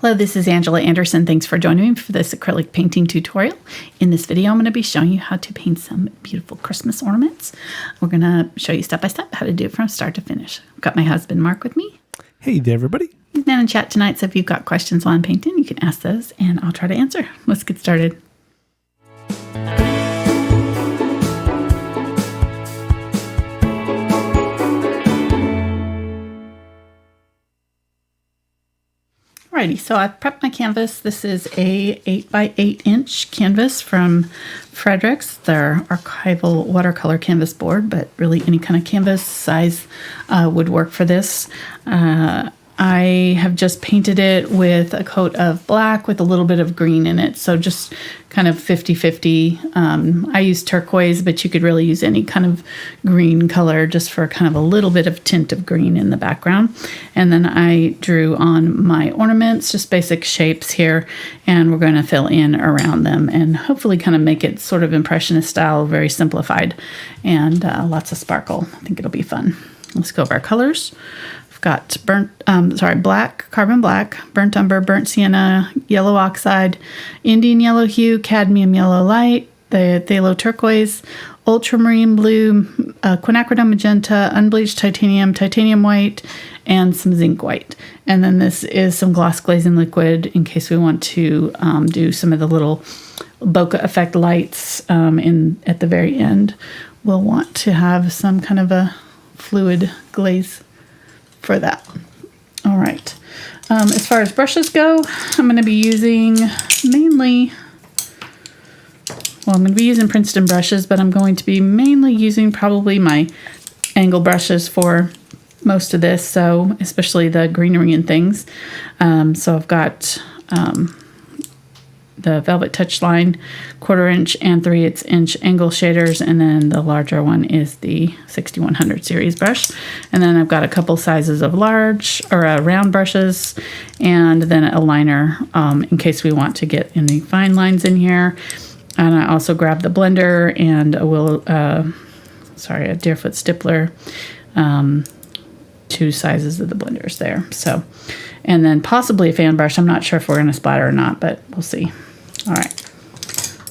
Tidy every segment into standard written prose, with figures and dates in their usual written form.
Hello, this is Angela Anderson. Thanks for joining me for this acrylic painting tutorial. In this video, I'm going to be showing you how to paint some beautiful Christmas ornaments. We're going to show you step by step how to do it from start to finish. I've got my husband, Mark, with me. Hey there, everybody. He's down in chat tonight, so if you've got questions while I'm painting, you can ask those, and I'll try to answer. Let's get started. Alrighty, so I've prepped my canvas. This is a 8x8" canvas from Fredrix, their archival watercolor canvas board, but really any kind of canvas size would work for this. I have just painted it with a coat of black with a little bit of green in it, so just kind of 50-50. I use turquoise, but you could really use any kind of green color just for kind of a little bit of tint of green in the background. And then I drew on my ornaments, just basic shapes here, and we're going to fill in around them and hopefully kind of make it sort of impressionist style, very simplified, and lots of sparkle. I think it'll be fun. Let's go over our colors. Got black, carbon black, burnt umber, burnt sienna, yellow oxide, Indian yellow hue, cadmium yellow light, the phthalo turquoise, ultramarine blue, quinacridone magenta, unbleached titanium, titanium white, and some zinc white. And then this is some gloss glazing liquid in case we want to do some of the little bokeh effect lights at the very end. We'll want to have some kind of a fluid glaze for that. All right. As far as brushes go, I'm going to be using I'm going to be using Princeton brushes, but I'm going to be mainly using probably my angle brushes for most of this, so especially the greenery and things. So I've got the VelvetTouch line 1/4 inch and 3/8 inch angle shaders, and then the larger one is the 6100 series brush. And then I've got a couple sizes of large or round brushes, and then a liner in case we want to get any fine lines in here. And I also grabbed the blender and a Deerfoot Stippler, 2 sizes of the blenders there. So, and then possibly a fan brush. I'm not sure if we're going to splatter or not, but we'll see. All right,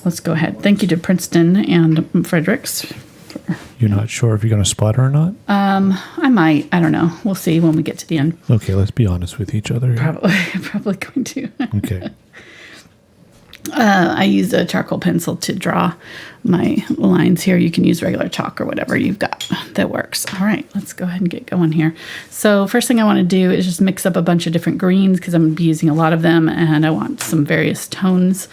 let's go ahead. Thank you to Princeton and Fredrix. You're not sure if you're going to splatter or not? I might. I don't know. We'll see when we get to the end. Okay, let's be honest with each other. Probably going to. Okay. I use a charcoal pencil to draw my lines here. You can use regular chalk or whatever you've got that works. All right, let's go ahead and get going here. So first thing I want to do is just mix up a bunch of different greens because I'm going to be using a lot of them, and I want some various tones,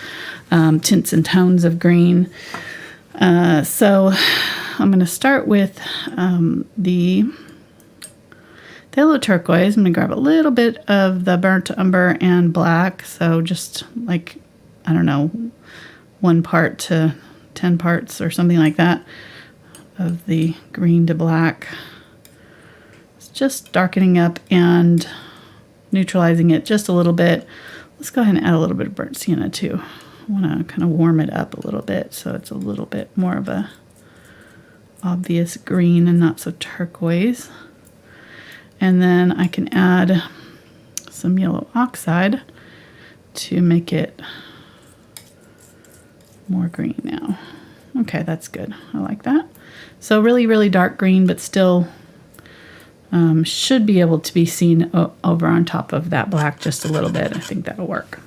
tints and tones of green. So I'm going to start with the Phthalo Turquoise. I'm going to grab a little bit of the burnt umber and black, so just like, I don't know, 1 part to 10 parts or something like that of the green to black. It's just darkening up and neutralizing it just a little bit. Let's go ahead and add a little bit of burnt sienna too. I want to kind of warm it up a little bit so it's a little bit more of a obvious green and not so turquoise. And then I can add some yellow oxide to make it more green now. Okay, that's good. I like that. So really, really dark green, but still should be able to be seen over on top of that black just a little bit. I think that'll work.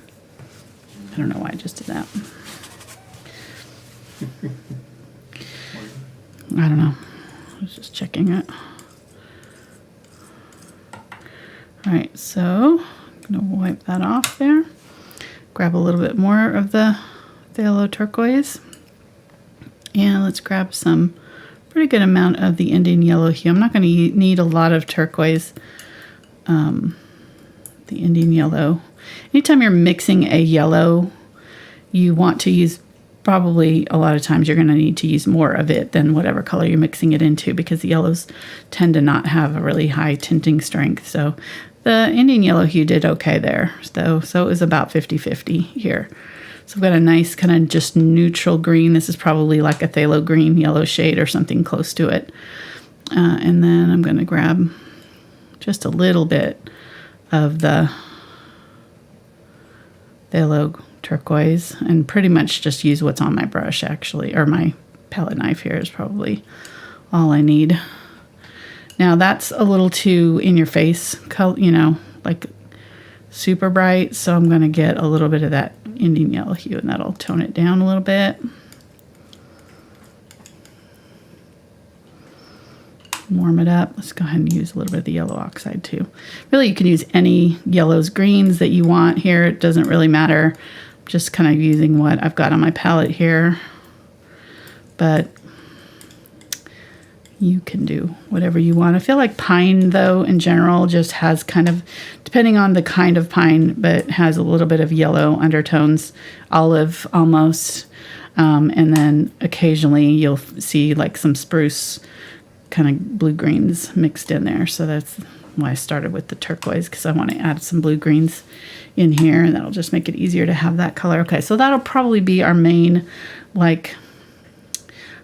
I don't know why I just did that. I don't know. I was just checking it. All right, so I'm going to wipe that off there. Grab a little bit more of the Phthalo Turquoise, and let's grab some pretty good amount of the Indian yellow hue. I'm not going to need a lot of turquoise. The Indian yellow. Anytime you're mixing a yellow, you want to use, probably a lot of times you're going to need to use more of it than whatever color you're mixing it into, because the yellows tend to not have a really high tinting strength. So the Indian yellow hue did okay there. So it was about 50-50 here. So I've got a nice kind of just neutral green. This is probably like a phthalo green yellow shade or something close to it. And then I'm going to grab just a little bit of the Phthalo Turquois, and pretty much just use what's on my brush actually, or my palette knife here is probably all I need. Now that's a little too in your face color, you know, like super bright. So I'm going to get a little bit of that Indian Yellow Hue, and that'll tone it down a little bit. Warm it up. Let's go ahead and use a little bit of the yellow oxide too. Really, you can use any yellows, greens that you want here. It doesn't really matter. Just kind of using what I've got on my palette here. But you can do whatever you want. I feel like pine, though, in general, just has kind of, depending on the kind of pine, but has a little bit of yellow undertones, olive almost. And then occasionally you'll see like some spruce kind of blue-greens mixed in there. So that's why I started with the turquoise, because I want to add some blue-greens in here, and that'll just make it easier to have that color. Okay, so that'll probably be our main, like,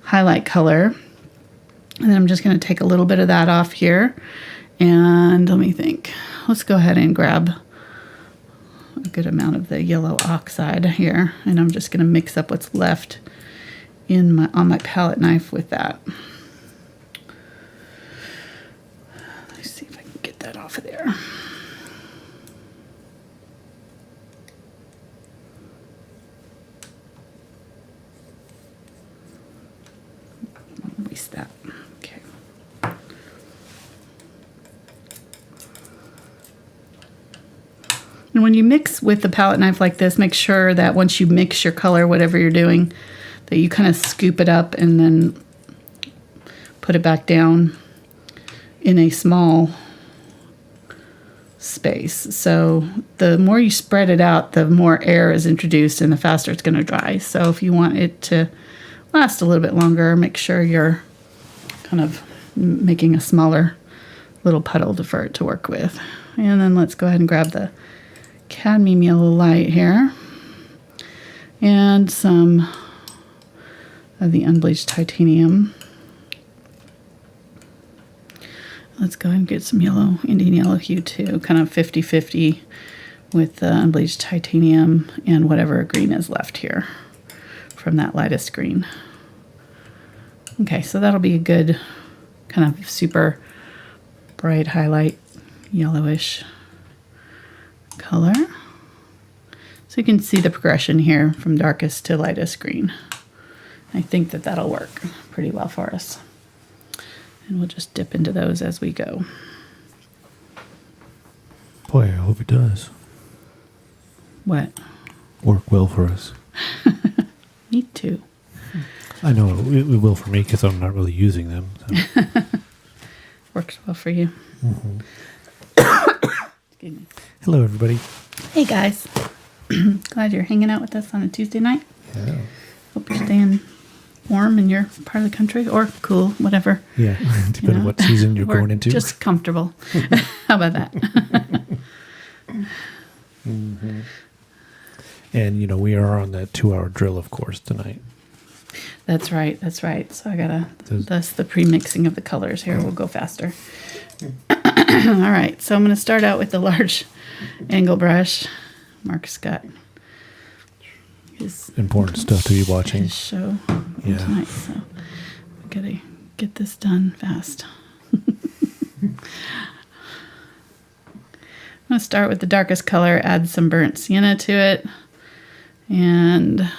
highlight color. And then I'm just going to take a little bit of that off here. And let me think. Let's go ahead and grab a good amount of the yellow oxide here. And I'm just going to mix up what's left in on my palette knife with that. Let's see if I can get that off of there. Waste that. Okay. And when you mix with the palette knife like this, make sure that once you mix your color, whatever you're doing, that you kind of scoop it up and then put it back down in a small space. So the more you spread it out, the more air is introduced and the faster it's going to dry. So if you want it to last a little bit longer, make sure you're kind of making a smaller little puddle for it to work with. And then let's go ahead and grab the cadmium yellow light here and some of the unbleached titanium. Let's go ahead and get some yellow, Indian Yellow Hue too, kind of 50-50 with the unbleached titanium and whatever green is left here from that lightest green. Okay, so that'll be a good kind of super bright highlight yellowish color. So you can see the progression here from darkest to lightest green. I think that that'll work pretty well for us. And we'll just dip into those as we go. Boy, I hope it does. What? Work well for us. Me too. I know it will for me because I'm not really using them. So. Works well for you. Mm-hmm. Excuse me. Hello, everybody. Hey, guys. Glad you're hanging out with us on a Tuesday night. Yeah. Hope you're staying warm in your part of the country, or cool, whatever. Yeah, depending on what season you're going into. Just comfortable. How about that? Mm-hmm. And, you know, we are on that 2-hour drill, of course, tonight. That's right. That's right. So I gotta, that's the pre-mixing of the colors here. We'll go faster. All right. So I'm going to start out with the large angle brush. Mark's got his important stuff to be watching. his show tonight. So we gotta get this done fast. I'm going to start with the darkest color, add some burnt sienna to it, and I'm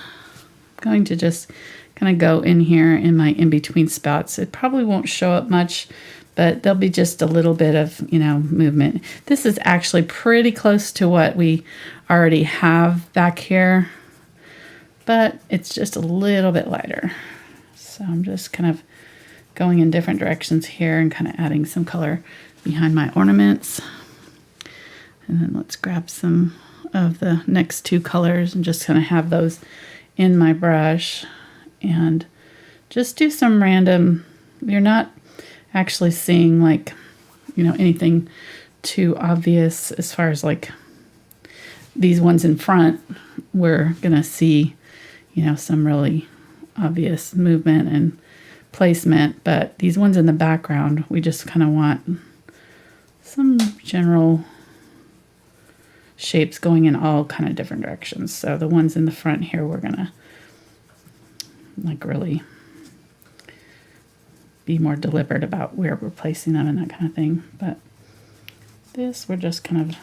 going to just kind of go in here in my in-between spots. It probably won't show up much, but there'll be just a little bit of, you know, movement. This is actually pretty close to what we already have back here, but it's just a little bit lighter. So I'm just kind of going in different directions here and kind of adding some color behind my ornaments. And then let's grab some of the next two colors and just kind of have those in my brush and just do some random, you're not actually seeing like, you know, anything too obvious as far as like these ones in front. We're going to see, you know, some really obvious movement and placement, but these ones in the background, we just kind of want some general shapes going in all kind of different directions. So the ones in the front here, we're gonna like really be more deliberate about where we're placing them and that kind of thing. But this, we're just kind of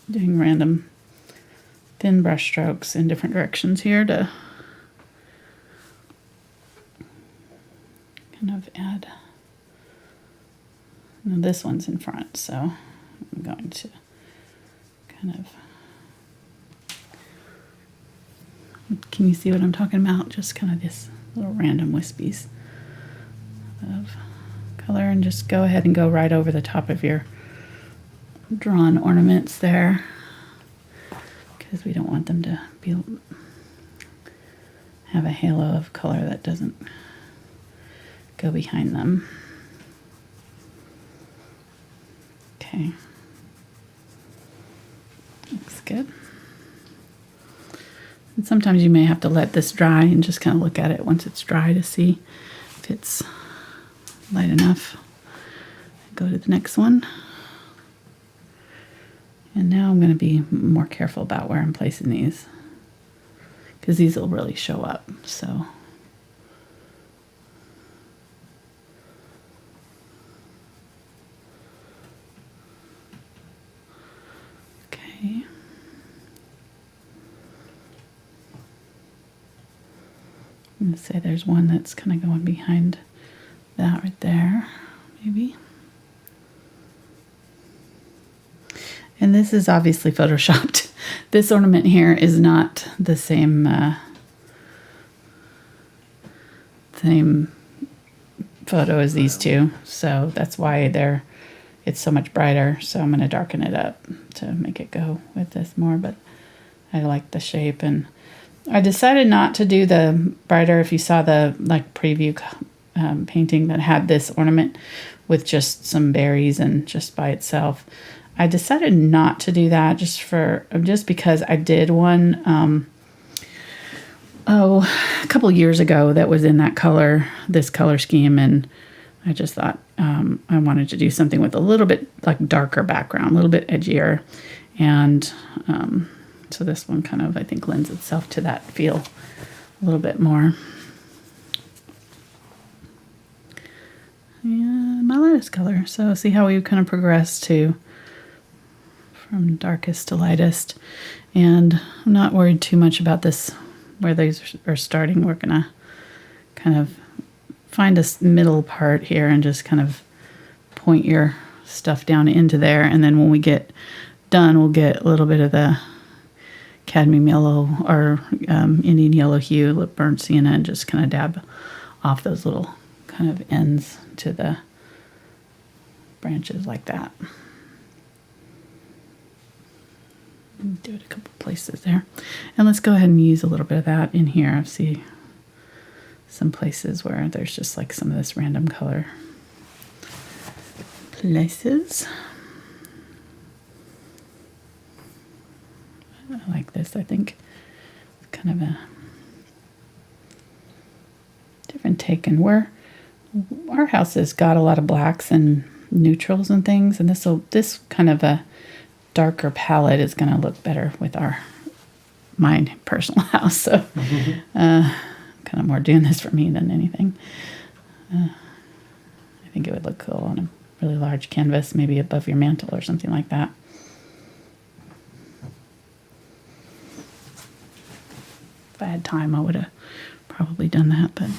doing random thin brush strokes in different directions here to kind of add. Now this one's in front, so I'm going to kind of, can you see what I'm talking about? Just kind of this little random wispies of color, and just go ahead and go right over the top of your drawn ornaments there, because we don't want them to have a halo of color that doesn't go behind them. Okay, looks good. And sometimes you may have to let this dry and just kind of look at it once it's dry to see if it's light enough. Go to the next one. And now I'm going to be more careful about where I'm placing these, because these will really show up. So okay. I'm going to say there's one that's kind of going behind that right there, maybe. And this is obviously photoshopped. This ornament here is not the same same photo as these two, so that's why it's so much brighter. So I'm going to darken it up to make it go with this more, but I like the shape. And I decided not to do the brighter. If you saw the like preview painting that had this ornament with just some berries and just by itself, I decided not to do that just because I did one a couple years ago that was in this color scheme, and I just thought I wanted to do something with a little bit like darker background, a little bit edgier, and so this one kind of, I think, lends itself to that feel a little bit more. And my lightest color. So see how we kind of progress from darkest to lightest. And I'm not worried too much about this, where these are starting. We're going to kind of find a middle part here and just kind of point your stuff down into there. And then when we get done, we'll get a little bit of the cadmium yellow or Indian yellow hue, burnt sienna, and just kind of dab off those little kind of ends to the branches like that. Do it a couple places there. And let's go ahead and use a little bit of that in here. I see some places where there's just like some of this random color places. I like this. I think it's kind of a different take. And our house has got a lot of blacks and neutrals and things, and this kind of a darker palette is going to look better with my personal house. So kind of more doing this for me than anything. I think it would look cool on a really large canvas, maybe above your mantle or something like that. If I had time, I would have probably done that, but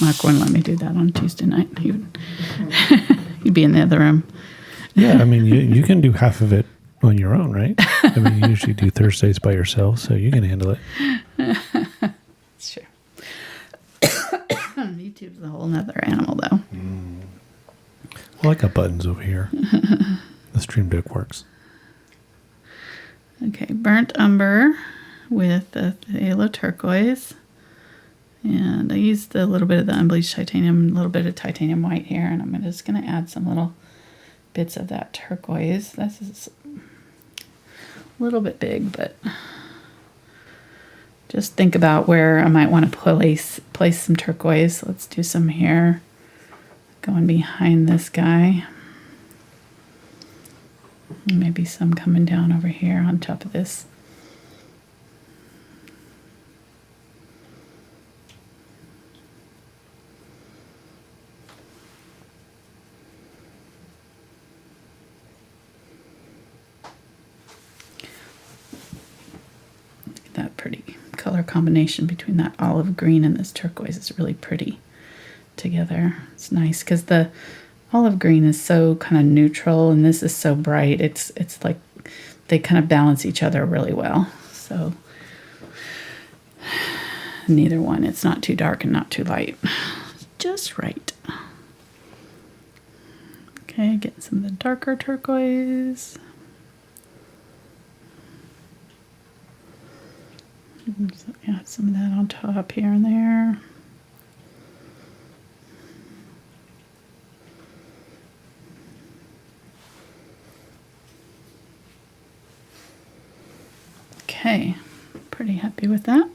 Mark wouldn't let me do that on Tuesday night. He'd be in the other room. Yeah, I mean, you can do half of it on your own, right? I mean, you usually do Thursdays by yourself, so you can handle it. It's true. YouTube's a whole nother animal, though. Well, I got buttons over here. The Stream Deck works. Okay, burnt umber with the Phthalo Turquois. And I used a little bit of the unbleached titanium, a little bit of titanium white here, and I'm just going to add some little bits of that turquoise. This is a little bit big, but just think about where I might want to place some turquoise. Let's do some here, going behind this guy. Maybe some coming down over here on top of this. That pretty color combination between that olive green and this turquoise is really pretty together. It's nice because the olive green is so kind of neutral and this is so bright. It's like they kind of balance each other really well. So neither one, it's not too dark and not too light. Just right. Okay, get some of the darker turquoise. So, yeah, some of that on top here and there. Okay, pretty happy with that.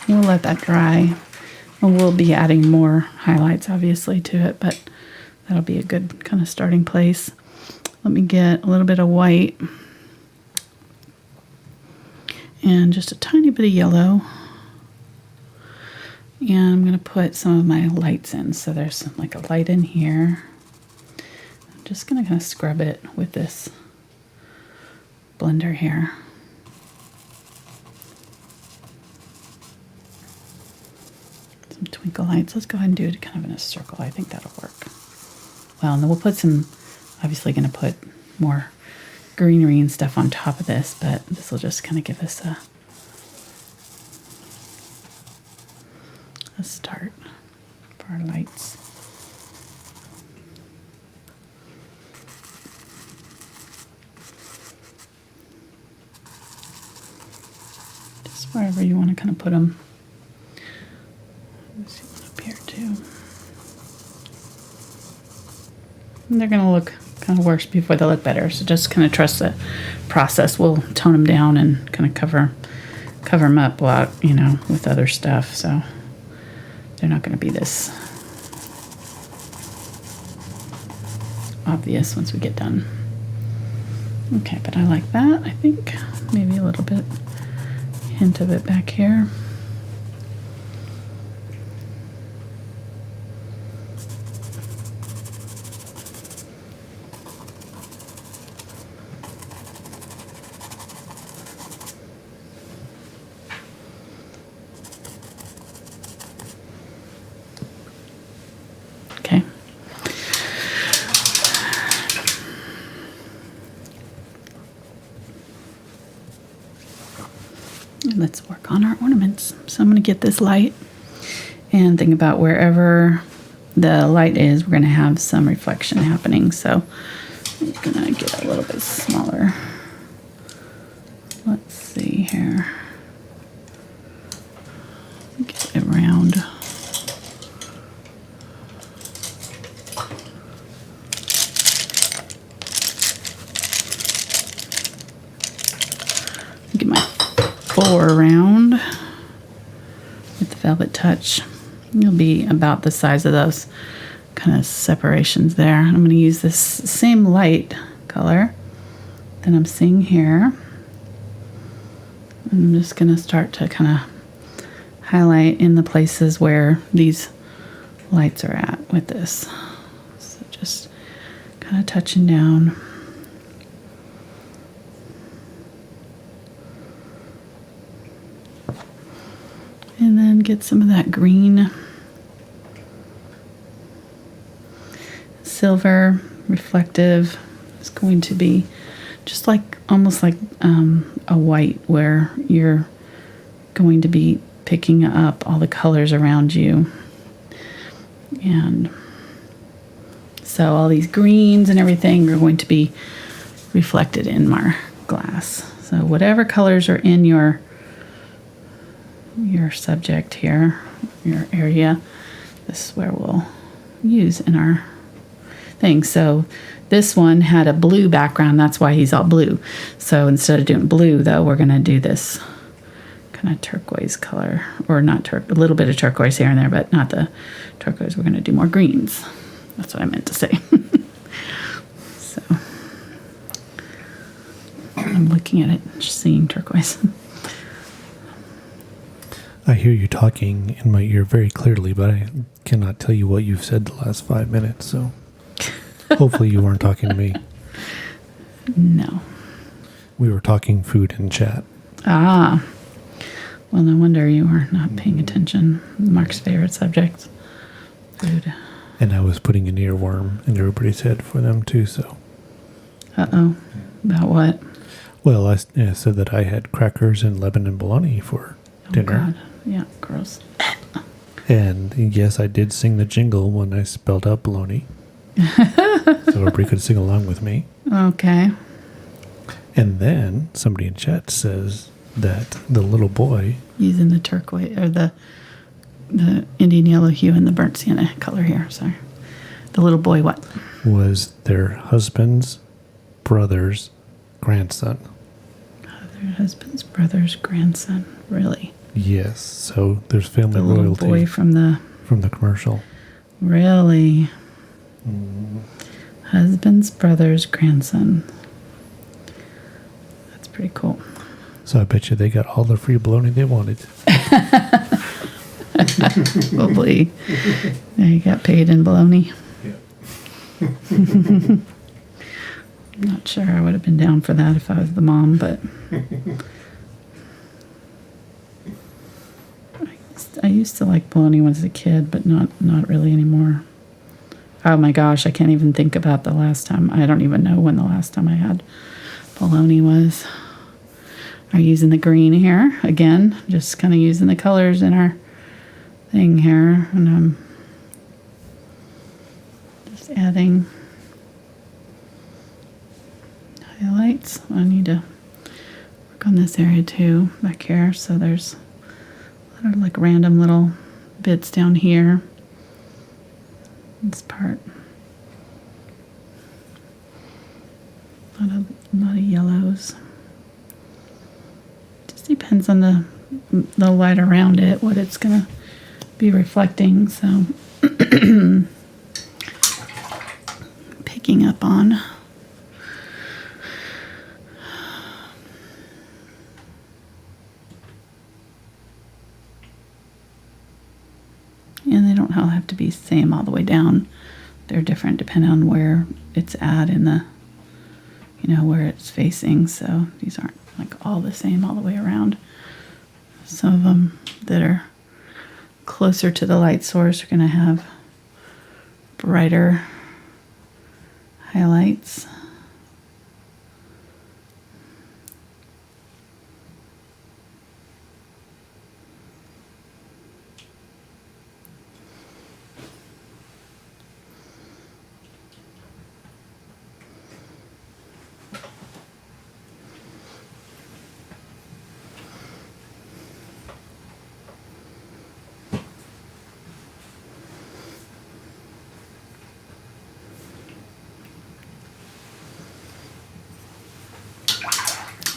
We'll let that dry. And we'll be adding more highlights, obviously, to it, but that'll be a good kind of starting place. Let me get a little bit of white and just a tiny bit of yellow. And I'm going to put some of my lights in. So there's like a light in here. I'm just going to kind of scrub it with this blender here. Twinkle lights. Let's go ahead and do it kind of in a circle. I think that'll work. Well, and then we'll put some, obviously going to put more greenery and stuff on top of this, but this will just kind of give us a start for our lights. Just wherever you want to kind of put them. And they're going to look kind of worse before they look better. So just kind of trust the process. We'll tone them down and kind of cover them up a lot, you know, with other stuff. So they're not going to be this obvious once we get done. Okay, but I like that. I think maybe a little bit hint of it back here. Let's work on our ornaments. So I'm going to get this light and think about wherever the light is, we're going to have some reflection happening. So I'm going to get a little bit smaller. Let's see here. Get it round. Get my 4 around with the VelvetTouch. You'll be about the size of those kind of separations there. I'm going to use this same light color that I'm seeing here. I'm just going to start to kind of highlight in the places where these lights are at with this. So just kind of touching down. And then get some of that green, silver, reflective. It's going to be just like, almost like a white, where you're going to be picking up all the colors around you. And so all these greens and everything are going to be reflected in my glass. So whatever colors are in your subject here, your area, this is where we'll use in our thing. So this one had a blue background, that's why he's all blue. So instead of doing blue though, we're going to do this kind of turquoise color, or not a little bit of turquoise here and there, but not the turquoise. We're going to do more greens. That's what I meant to say. So I'm looking at it, just seeing turquoise. I hear you talking in my ear very clearly, but I cannot tell you what you've said the last 5 minutes, so hopefully you weren't talking to me. No. We were talking food in chat. Ah. Well, no wonder you were not paying attention. Mark's favorite subject, food. And I was putting an earworm in everybody's head for them too, so. Uh-oh. About what? Well, I said that I had crackers and Lebanon bologna for dinner. Oh, God. Yeah, gross. And yes, I did sing the jingle when I spelled out bologna. So everybody could sing along with me. Okay. And then somebody in chat says that the little boy... Using the turquoise, or the Indian yellow hue and the burnt sienna color here, sorry. The little boy what? Was their husband's brother's grandson. Their husband's brother's grandson. Really? Yes. So there's family The little royalty boy from the commercial. Really? Husband's brother's grandson. That's pretty cool. So I bet you they got all the free bologna they wanted. Probably. They got paid in bologna. Yeah. Not sure I would have been down for that if I was the mom, but I used to like bologna when I was a kid, but not really anymore. Oh my gosh, I can't even think about the last time. I don't even know when the last time I had bologna was. I'm using the green here again, just kind of using the colors in our thing here, and I'm just adding highlights. I need to work on this area too back here. So there's a lot of like random little bits down here. This part. A lot of yellows. Just depends on the light around it, what it's gonna be reflecting. So picking up on. And they don't all have to be same all the way down. They're different depending on where it's at in the, where it's facing. So these aren't like all the same all the way around. Some of them that are closer to the light source are going to have brighter highlights.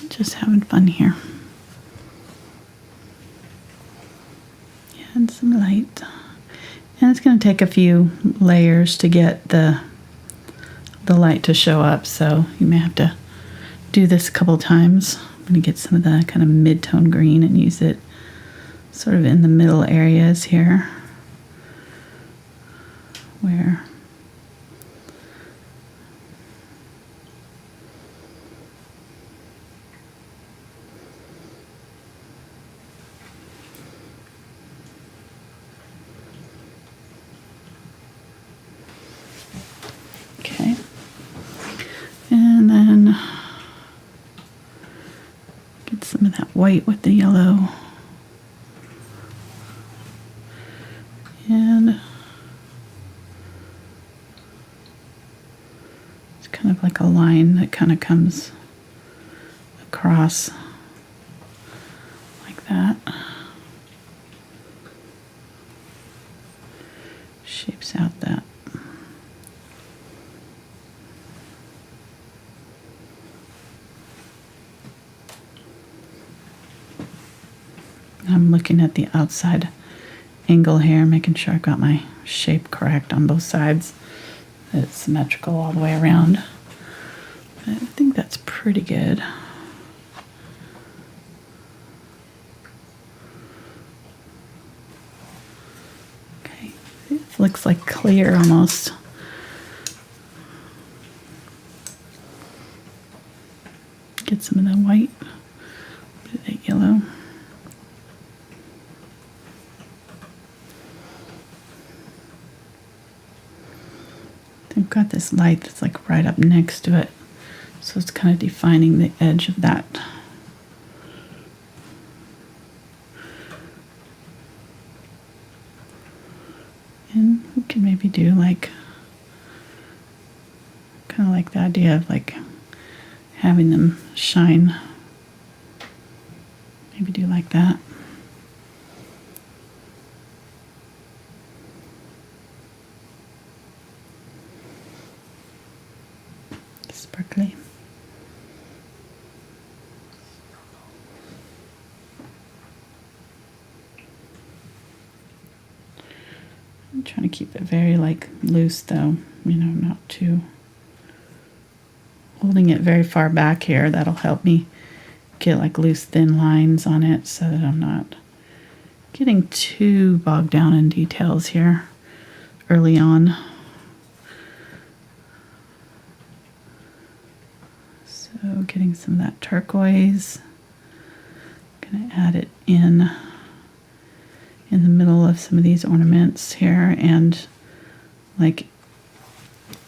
Just having fun here. And some light. And it's going to take a few layers to get the light to show up, so you may have to do this a couple times. I'm going to get some of the kind of mid-tone green and use it sort of in the middle areas here where okay. And then get some of that white with the yellow. And it's kind of like a line that kind of comes across like that. Shapes out that. I'm looking at the outside angle here, making sure I've got my shape correct on both sides. That it's symmetrical all the way around. But I think that's pretty good. Okay, it looks like clear almost. Get some of that white, a bit of that yellow. I've got this light that's like right up next to it, so it's kind of defining the edge of that. And we can maybe do like, kind of like the idea of like having them shine. Maybe do like that. Sparkly. I'm trying to keep it very like loose though, you know, not too holding it very far back here. That'll help me get like loose thin lines on it so that I'm not getting too bogged down in details here early on. So getting some of that turquoise, gonna add it in the middle of some of these ornaments here and like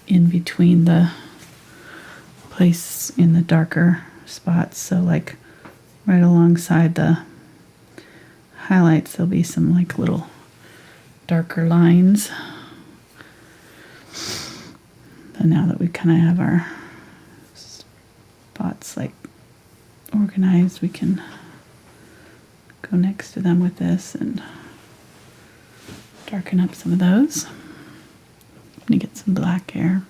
in between the place in the darker spots. So like right alongside the highlights there'll be some like little darker lines. And now that we kind of have our spots like organized, we can go next to them with this and darken up some of those. I'm gonna get some black here.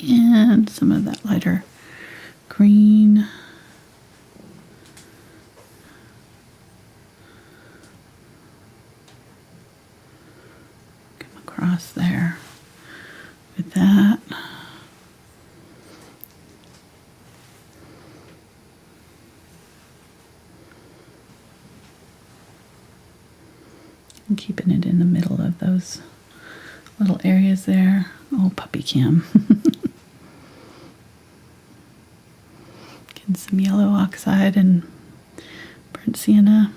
And some of that lighter green. Come across there with that. And keeping it in the middle of those little areas there. Oh, puppy cam. Getting some yellow oxide and burnt sienna.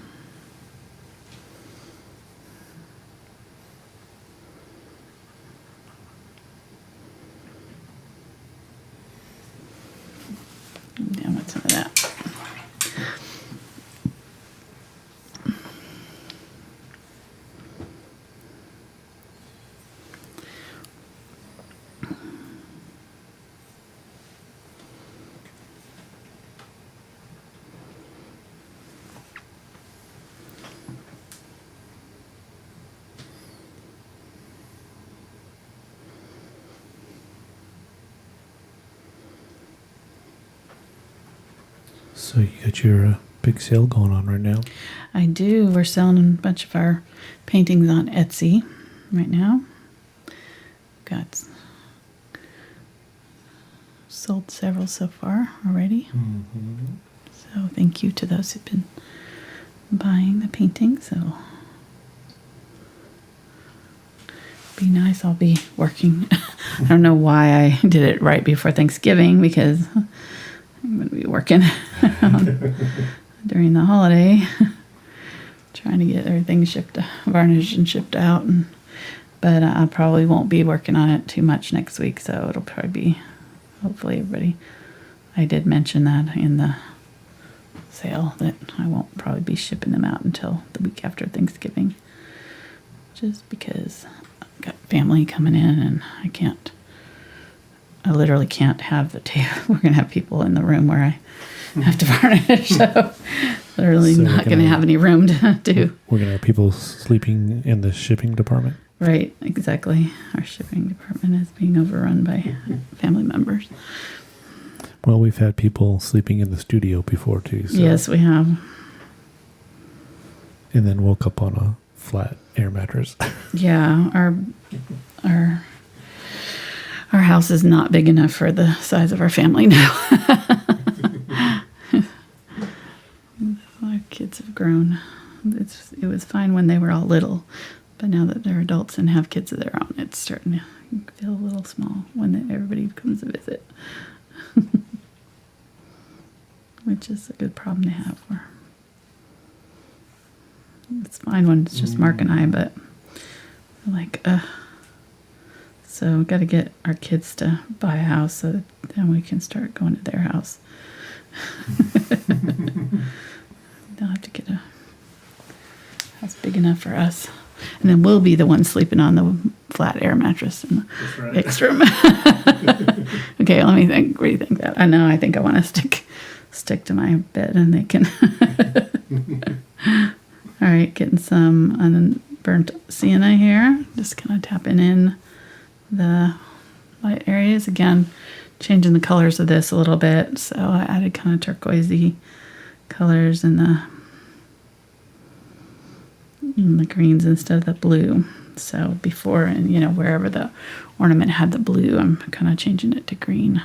Down with some of that. So you got your big sale going on right now? I do. We're selling a bunch of our paintings on Etsy right now. Got sold several so far already. Mm-hmm. So thank you to those who've been buying the paintings. It'll be nice. I'll be working. I don't know why I did it right before Thanksgiving because I'm going to be working during the holiday, trying to get everything shipped, varnished and shipped out. But I probably won't be working on it too much next week, so it'll probably be, hopefully everybody, I did mention that in the sale that I won't probably be shipping them out until the week after Thanksgiving, just because I've got family coming in and I literally can't have the table. We're going to have people in the room where I have to varnish, so literally not going to have any room to do. We're going to have people sleeping in the shipping department? Right, exactly. Our shipping department is being overrun by family members. Well, we've had people sleeping in the studio before too. So. Yes, we have. And then woke up on a flat air mattress. Yeah, our house is not big enough for the size of our family now. Our kids have grown. It was fine when they were all little, but now that they're adults and have kids of their own, it's starting to feel a little small when everybody comes to visit. Which is a good problem to have. It's fine when it's just Mark and I, but we're like, so we've got to get our kids to buy a house so that then we can start going to their house. They'll have to get a house big enough for us. And then we'll be the ones sleeping on the flat air mattress in the next room. Okay, let me rethink that. I think I want to stick to my bed and they can. All right, getting some unburnt sienna here. Just kind of tapping in the light areas. Again, changing the colors of this a little bit. So I added kind of turquoisey colors in the greens instead of the blue. So before, and wherever the ornament had the blue, I'm kind of changing it to green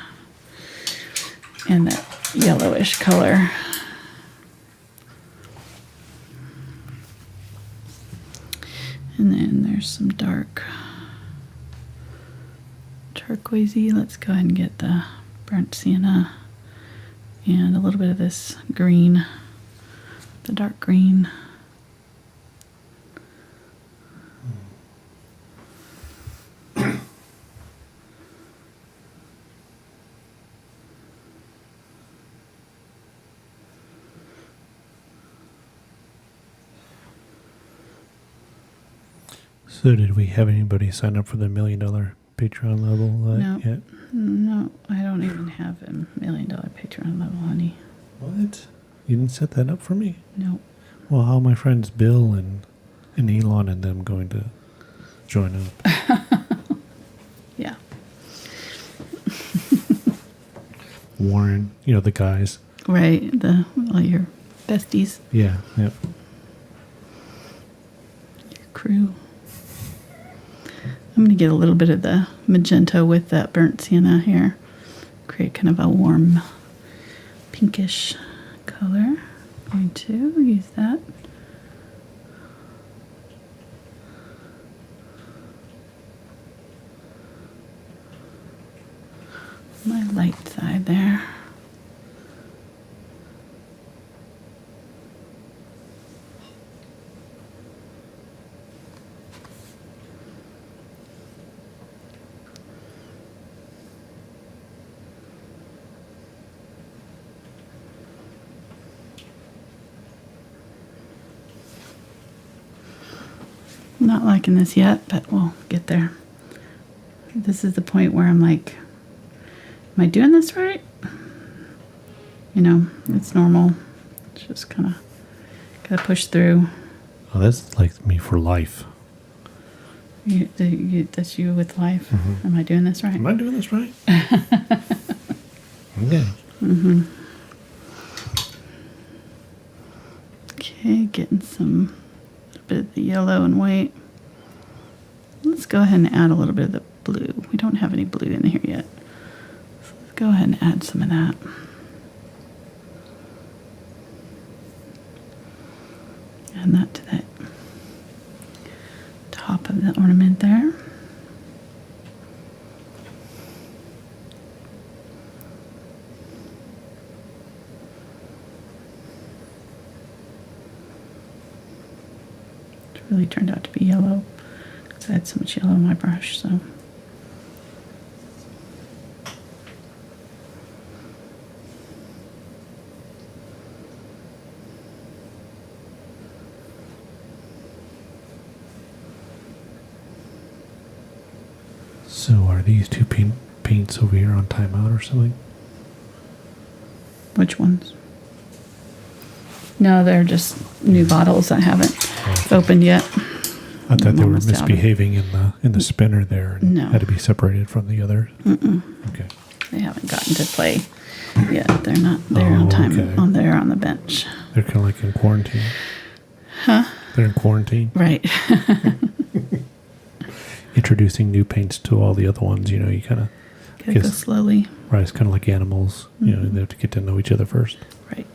and that yellowish color. And then there's some dark turquoisey. Let's go ahead and get the burnt sienna and a little bit of this green, the dark green. So did we have anybody sign up for the $1 million Patreon level yet? No, I don't even have a $1 million Patreon level, honey. What? You didn't set that up for me? No. Well, how are my friends Bill and Elon and them going to join up? Yeah. Warren, the guys. Right, all your besties, Yeah, yep. your crew. I'm going to get a little bit of the magenta with that burnt sienna here. Create kind of a warm pinkish color. Going to use that. My light side there. Not liking this yet, but we'll get there. This is the point where I'm like, am I doing this right? It's normal. It's just kind of gotta push through. Oh, that's like me for life. That's you with life. Mm-hmm. Am I doing this right? Am I doing this right? Okay. Mm-hmm. Okay, getting some bit of the yellow and white. Let's go ahead and add a little bit of the blue. We don't have any blue in here yet. So let's go ahead and add some of that. Add that to the top of the ornament there. It really turned out to be yellow because I had so much yellow on my brush, so. So are these two paints over here on timeout or something? Which ones? No, they're just new bottles I haven't opened yet. I thought they were almost out of- misbehaving in the spinner there and No. had to be separated from the others. Okay. They haven't gotten to play yet. They're not there on time. Okay. They're on the bench. They're kind of like in quarantine. Huh? They're in quarantine. Right. Introducing new paints to all the other ones, you kind of, Gotta go slowly. right, it's kind of like animals. They have to get to know each other first. Right.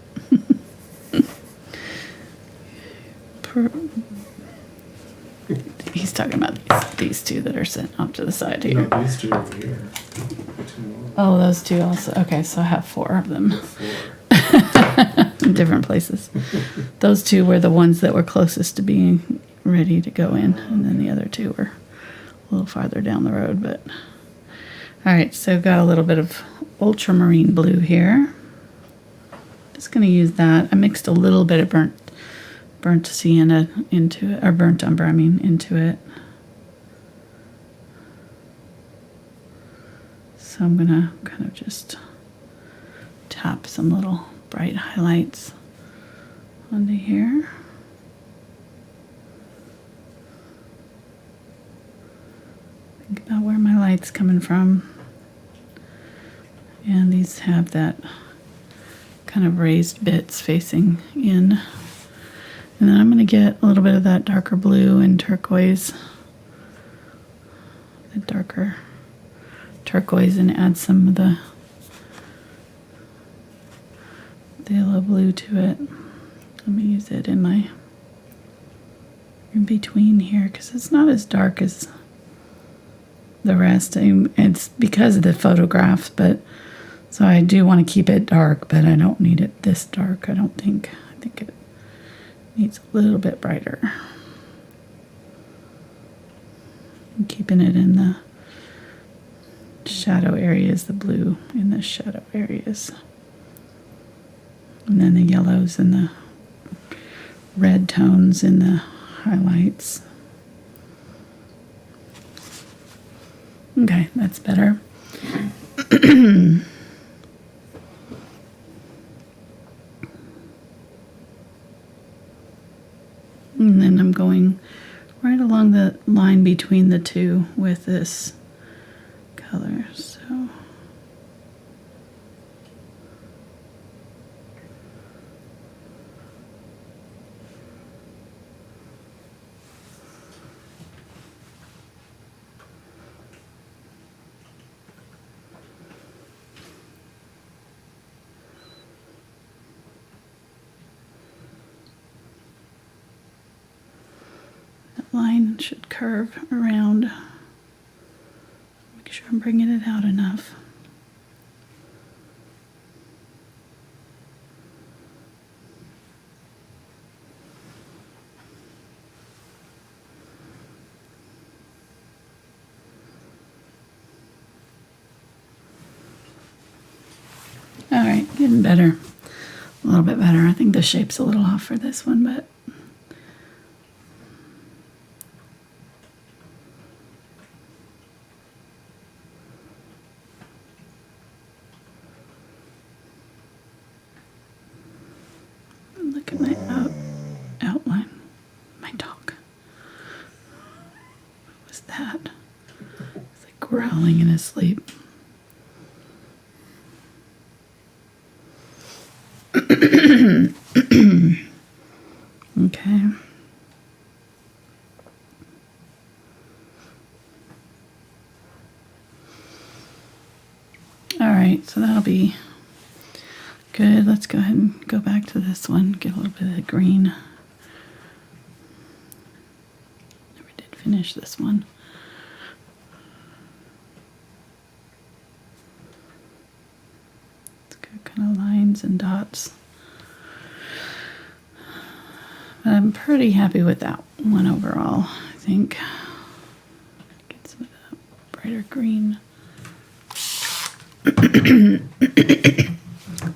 He's talking about these two that are sitting off to the side here. these two over here. Oh, those two also. Okay, so I have 4 of them in different places. Those 2 were the ones that were closest to being ready to go in, and then the other 2 were a little farther down the road. But all right, so got a little bit of ultramarine blue here. Just going to use that. I mixed a little bit of burnt sienna into it, or burnt umber, into it. So I'm going to kind of just tap some little bright highlights onto here. Think about where my light's coming from. And these have that kind of raised bits facing in. And then I'm going to get a little bit of that darker blue and turquoise. The darker turquoise, and add some of the yellow blue to it. Let me use it in between here, because it's not as dark as the rest. It's because of the photographs, but so I do want to keep it dark, but I don't need it this dark. I think it needs a little bit brighter. I'm keeping it in the shadow areas, the blue in the shadow areas. And then the yellows and the red tones in the highlights. Okay, that's better. And then I'm going right along the line between the 2 with this color. So line should curve around. Make sure I'm bringing it out enough. All right, getting better. A little bit better. I think the shape's a little off for this one, but look at my outline. My dog. What was that? It's like growling in his sleep. Okay. All right, so that'll be good. Let's go ahead and go back to this one. Get a little bit of the green. Never did finish this one. It's got kind of lines and dots. But I'm pretty happy with that one overall, I think. Get some of that brighter green.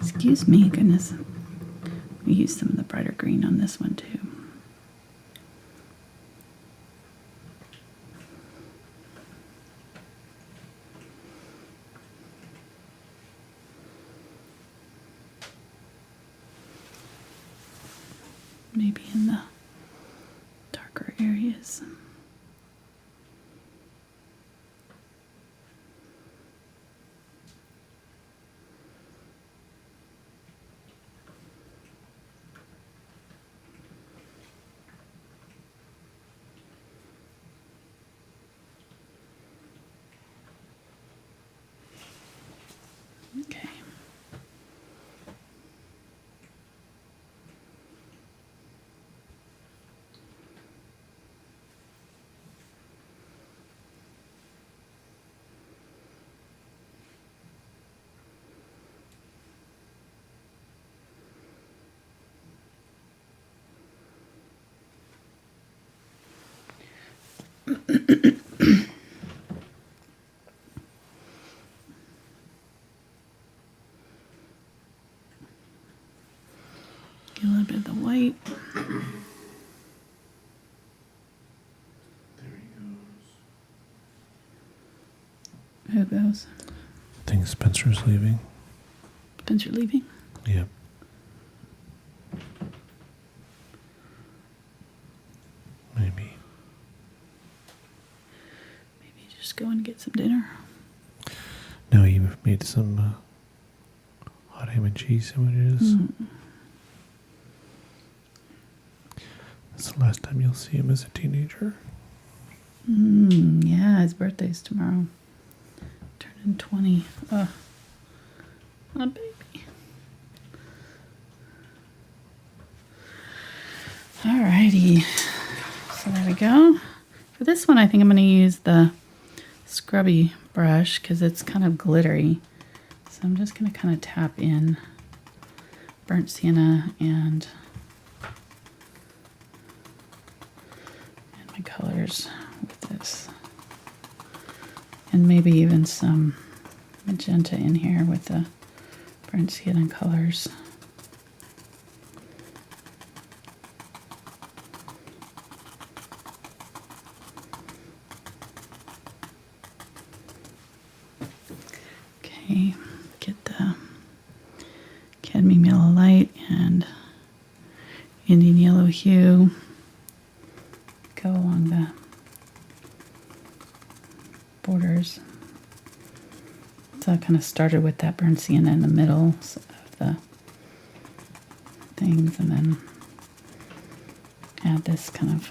Excuse me, goodness. We use some of the brighter green on this one too. Maybe in the darker areas. Get a little bit of the white. Who goes? I think Spencer's leaving. Spencer leaving? Yeah. Maybe. Maybe just go and get some dinner. No, he made some hot ham and cheese sandwiches. That's the last time you'll see him as a teenager. Yeah, his birthday's tomorrow. Turning 20. Oh, a baby. Alrighty. So there we go. For this one, I think I'm going to use the scrubby brush because it's kind of glittery. So I'm just going to kind of tap in burnt sienna and my colors with this. And maybe even some magenta in here with the burnt sienna colors. Okay, get the cadmium yellow light and Indian yellow hue. Go along the borders. So I kind of started with that burnt sienna in the middle of the things and then add this kind of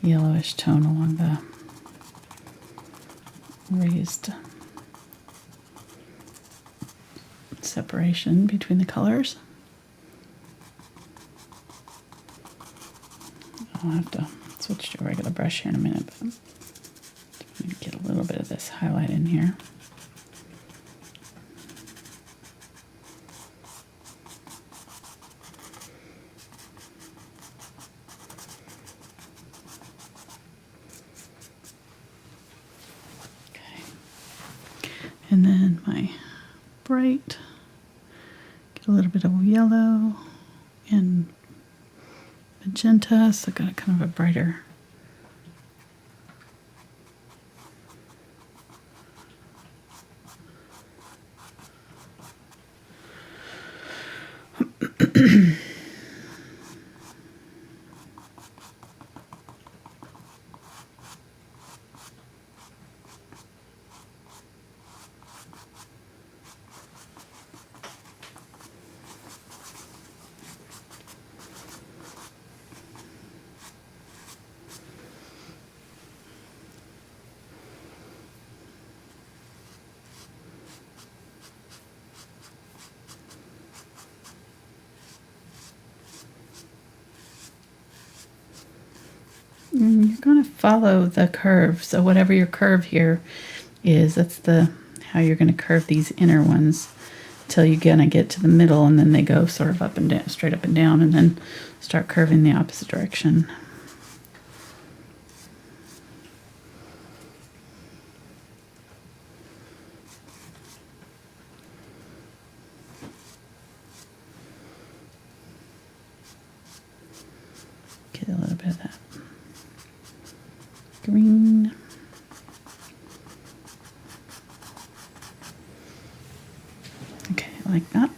yellowish tone along the raised separation between the colors. I'll have to switch to a regular brush here in a minute, but I'm going to get a little bit of this highlight in here. Okay. And then my bright, get a little bit of yellow and magenta, so got kind of a brighter you're going to follow the curve. So whatever your curve here is, that's the how you're going to curve these inner ones till you're going to get to the middle, and then they go sort of up and down, straight up and down, and then start curving the opposite direction. Get a little bit of that green. Okay, like that.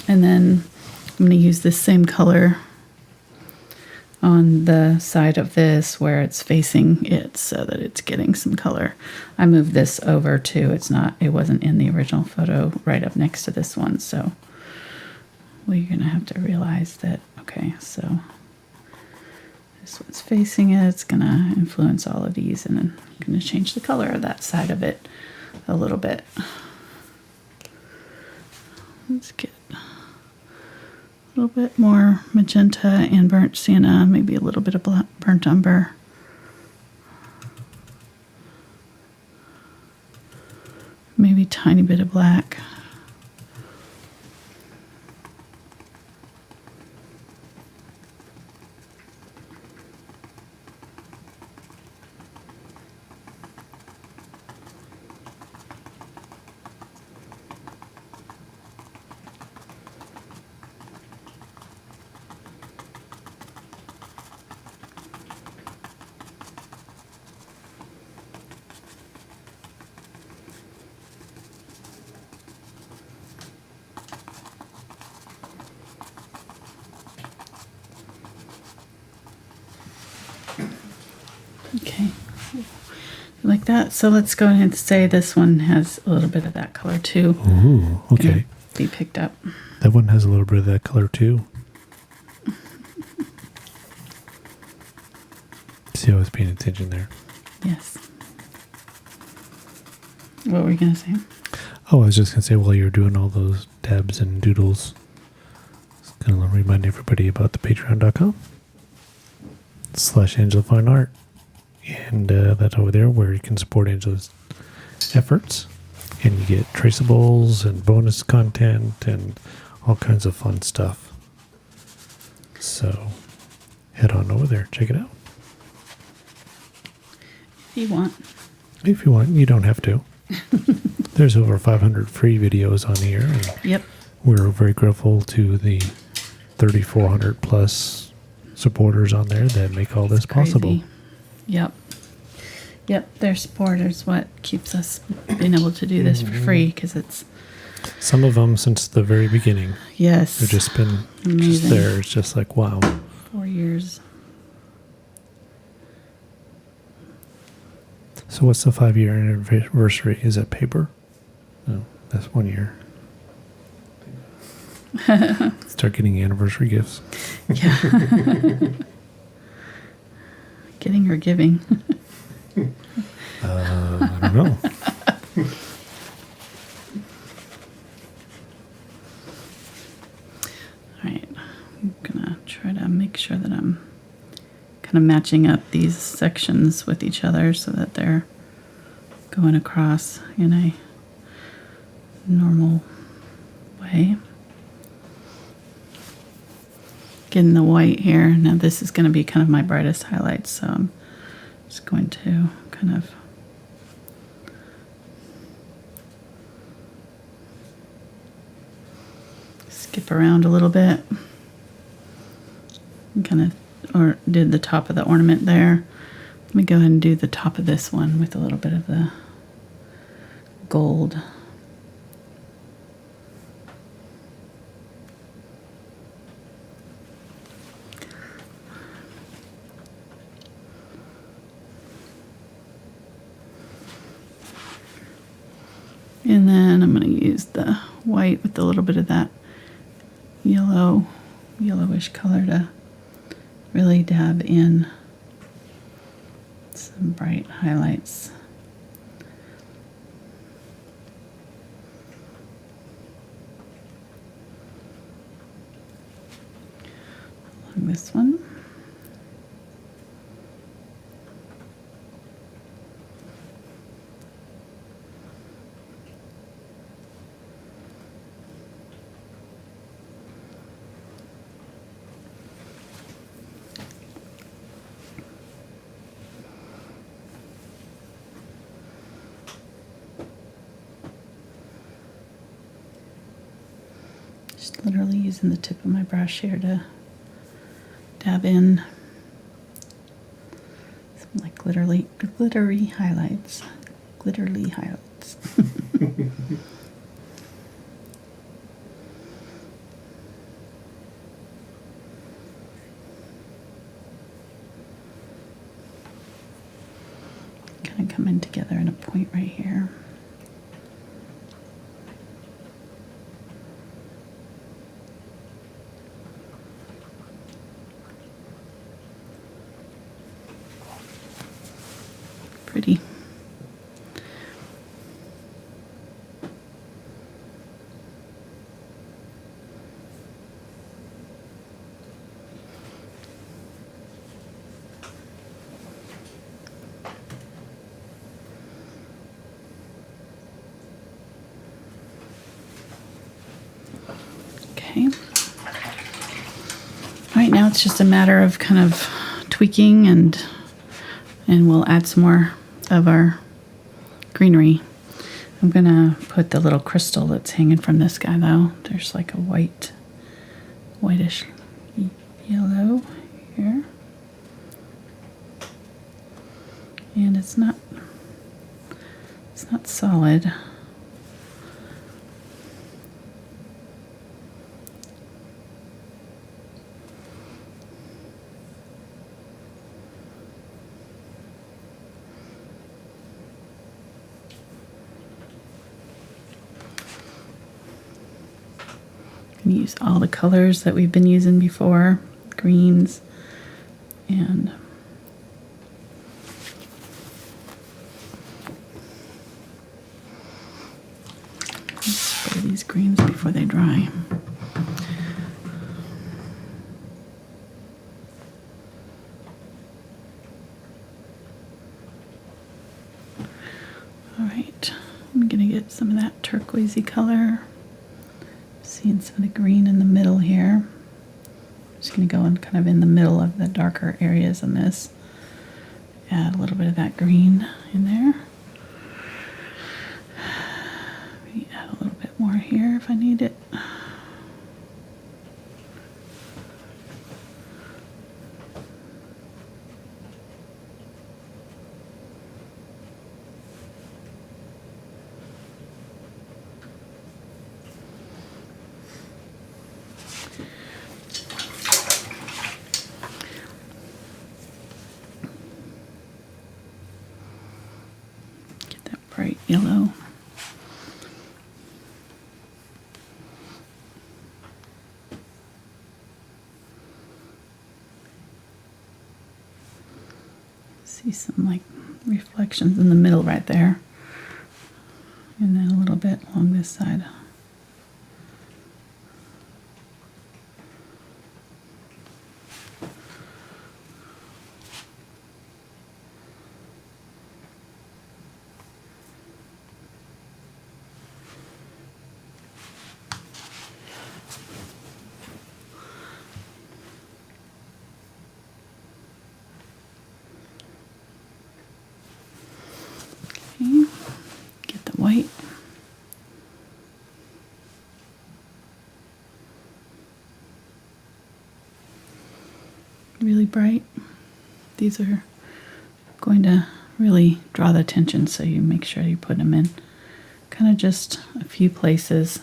And then I'm going to use this same color on the side of this where it's facing it so that it's getting some color. I moved this over too. It wasn't in the original photo right up next to this one. So we're going to have to realize that, okay, so this one's facing it. It's going to influence all of these, and then I'm going to change the color of that side of it a little bit. Let's get a little bit more magenta and burnt sienna, maybe a little bit of burnt umber. tiny, tiny bit of black. Okay, like that. So let's go ahead and say this one has a little bit of that color too. Ooh, okay. Gonna be picked up. That one has a little bit of that color too. See, I was paying attention there. Yes. What were you gonna say? Oh, I was just going to say, while you're doing all those dabs and doodles, just going to remind everybody about the patreon.com/Angela Fine Art. And that's over there where you can support Angela's efforts. And you get traceables and bonus content and all kinds of fun stuff. So head on over there. Check it out. If you want. If you want. You don't have to. There's over 500 free videos on here. And Yep. we're very grateful to the 3,400 plus supporters on there that make all this possible. Crazy. Yep. Yep, their support is what keeps us being able to do this for free, because it's... Some of them since the very beginning. Yes. They've just been just Amazing. there. It's just like, wow. 4 years. So what's the 5-year anniversary? Is it paper? No, that's 1 year. Start getting anniversary gifts. Yeah. Getting or giving? I don't know. All right. I'm going to try to make sure that I'm kind of matching up these sections with each other so that they're going across in a normal way. Getting the white here. Now this is going to be kind of my brightest highlights, so I'm just going to kind of skip around a little bit. Kind of or did the top of the ornament there. Let me go ahead and do the top of this one with a little bit of the gold. And then I'm going to use the white with a little bit of that yellowish color to really dab in some bright highlights. Along this one. Just literally using the tip of my brush here to dab in some like glittery highlights. Glittery highlights. Kind of coming together in a point right here. Pretty. Okay. Right now it's just a matter of kind of tweaking, and we'll add some more of our greenery. I'm gonna put the little crystal that's hanging from this guy though. There's like a whitish yellow here. And it's not solid. Use all the colors that we've been using before, greens, and spray these greens before they dry. All right, I'm gonna get some of that turquoisey color. Seeing some of the green in the middle here. I'm just going to go in kind of in the middle of the darker areas in this. Add a little bit of that green in there. Maybe add a little bit more here if I need it. Bright yellow. See some like reflections in the middle right there, and then a little bit along this side. Get the white. Really bright. These are going to really draw the attention, so you make sure you put them in kind of just a few places.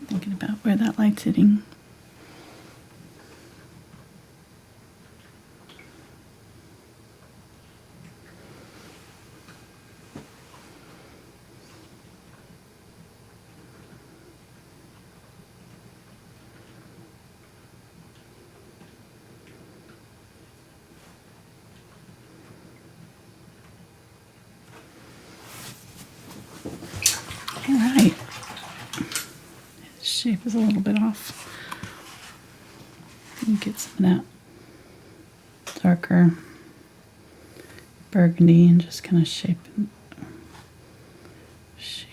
Thinking about where that light's hitting. All right. Shape is a little bit off. You get some of that darker burgundy and just kind of shape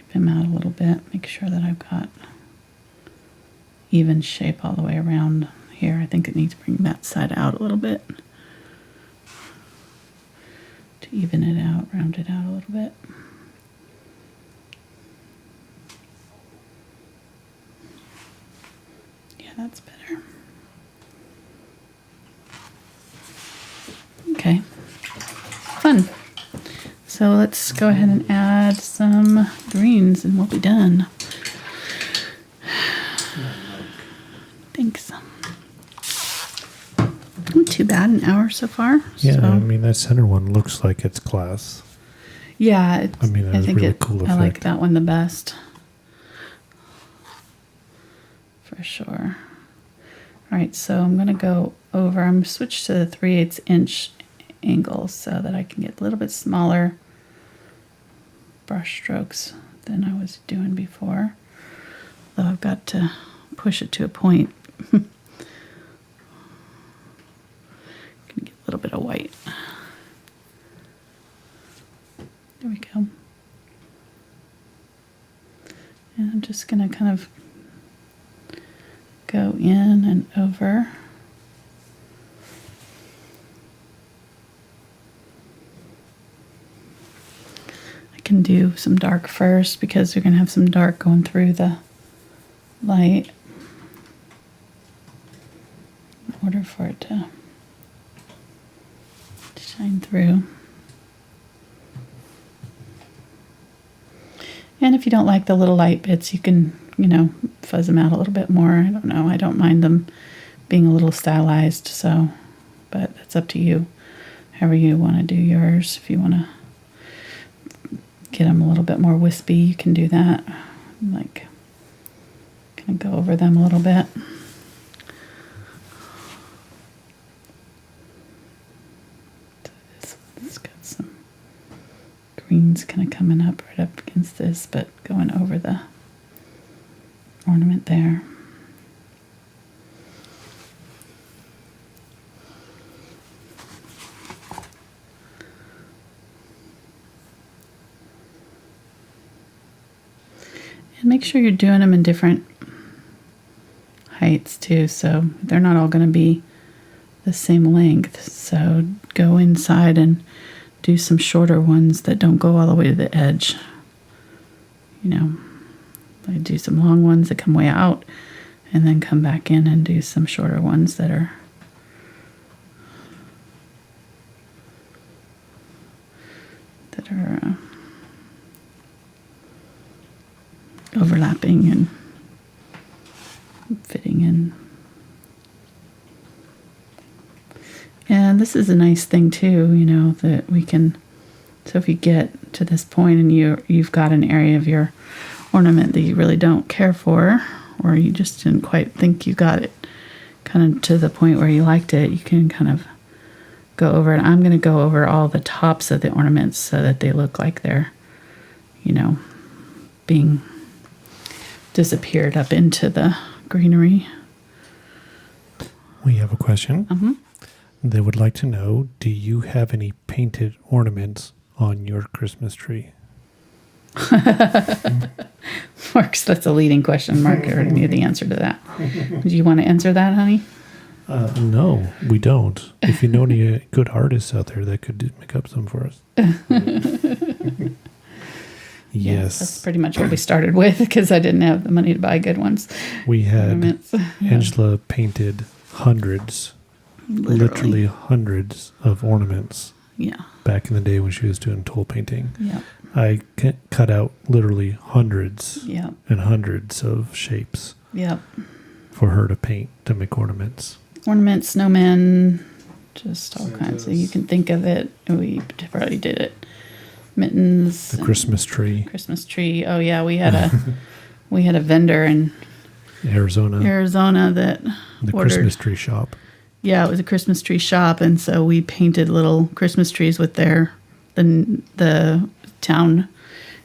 him out a little bit. Make sure that I've got even shape all the way around here. I think it needs to bring that side out a little bit to even it out, round it out a little bit. That's better. Okay, fun. So let's go ahead and add some greens and we'll be done. too bad, an hour so far. Yeah, so. I mean, that center one looks like it's glass. Yeah, I mean, that I is think really cool I like effect. that one the best. For sure. All right, so I'm going to go over. I'm going to switch to the 3/8 inch angle so that I can get a little bit smaller brush strokes than I was doing before. Though I've got to push it to a point. Gonna get a little bit of white. There we go. And I'm just gonna kind of go in and over. I can do some dark first because we're gonna have some dark going through the light in order for it to shine through. And if you don't like the little light bits, you can, fuzz them out a little bit more. I don't know. I don't mind them being a little stylized, so, but it's up to you. However you want to do yours. If you want to get them a little bit more wispy, you can do that. Like, kind of go over them a little bit. It's got some greens kind of coming up right up against this, but going over the ornament there. And make sure you're doing them in different heights too, so they're not all going to be the same length. So go inside and do some shorter ones that don't go all the way to the edge. I do some long ones that come way out and then come back in and do some shorter ones that are overlapping and fitting in. And this is a nice thing too, that we can, so if you get to this point and you've got an area of your ornament that you really don't care for, or you just didn't quite think you got it kind of to the point where you liked it, you can kind of go over it. I'm going to go over all the tops of the ornaments so that they look like they're, being disappeared up into the greenery. We have a question. Mm-hmm. They would like to know, do you have any painted ornaments on your Christmas tree? Marks, that's a leading question. Mark already knew the answer to that. Do you want to answer that, honey? No, we don't. If you know any good artists out there that could make up some for us. Yes. That's pretty much what we started with because I didn't have the money to buy good ones. We had Ornaments. Angela painted hundreds, literally hundreds of ornaments. Yeah. Back in the day when she was doing tool painting. Yeah. I cut out literally hundreds Yeah. and hundreds of shapes. Yeah. For her to paint, to make ornaments. Ornaments, snowmen, just all kinds. So you can think of it. We probably did it. Mittens. The Christmas tree. Christmas tree. Oh yeah, we had a vendor in Arizona that the ordered. Christmas tree shop. Yeah, it was a Christmas tree shop, and so we painted little Christmas trees with the town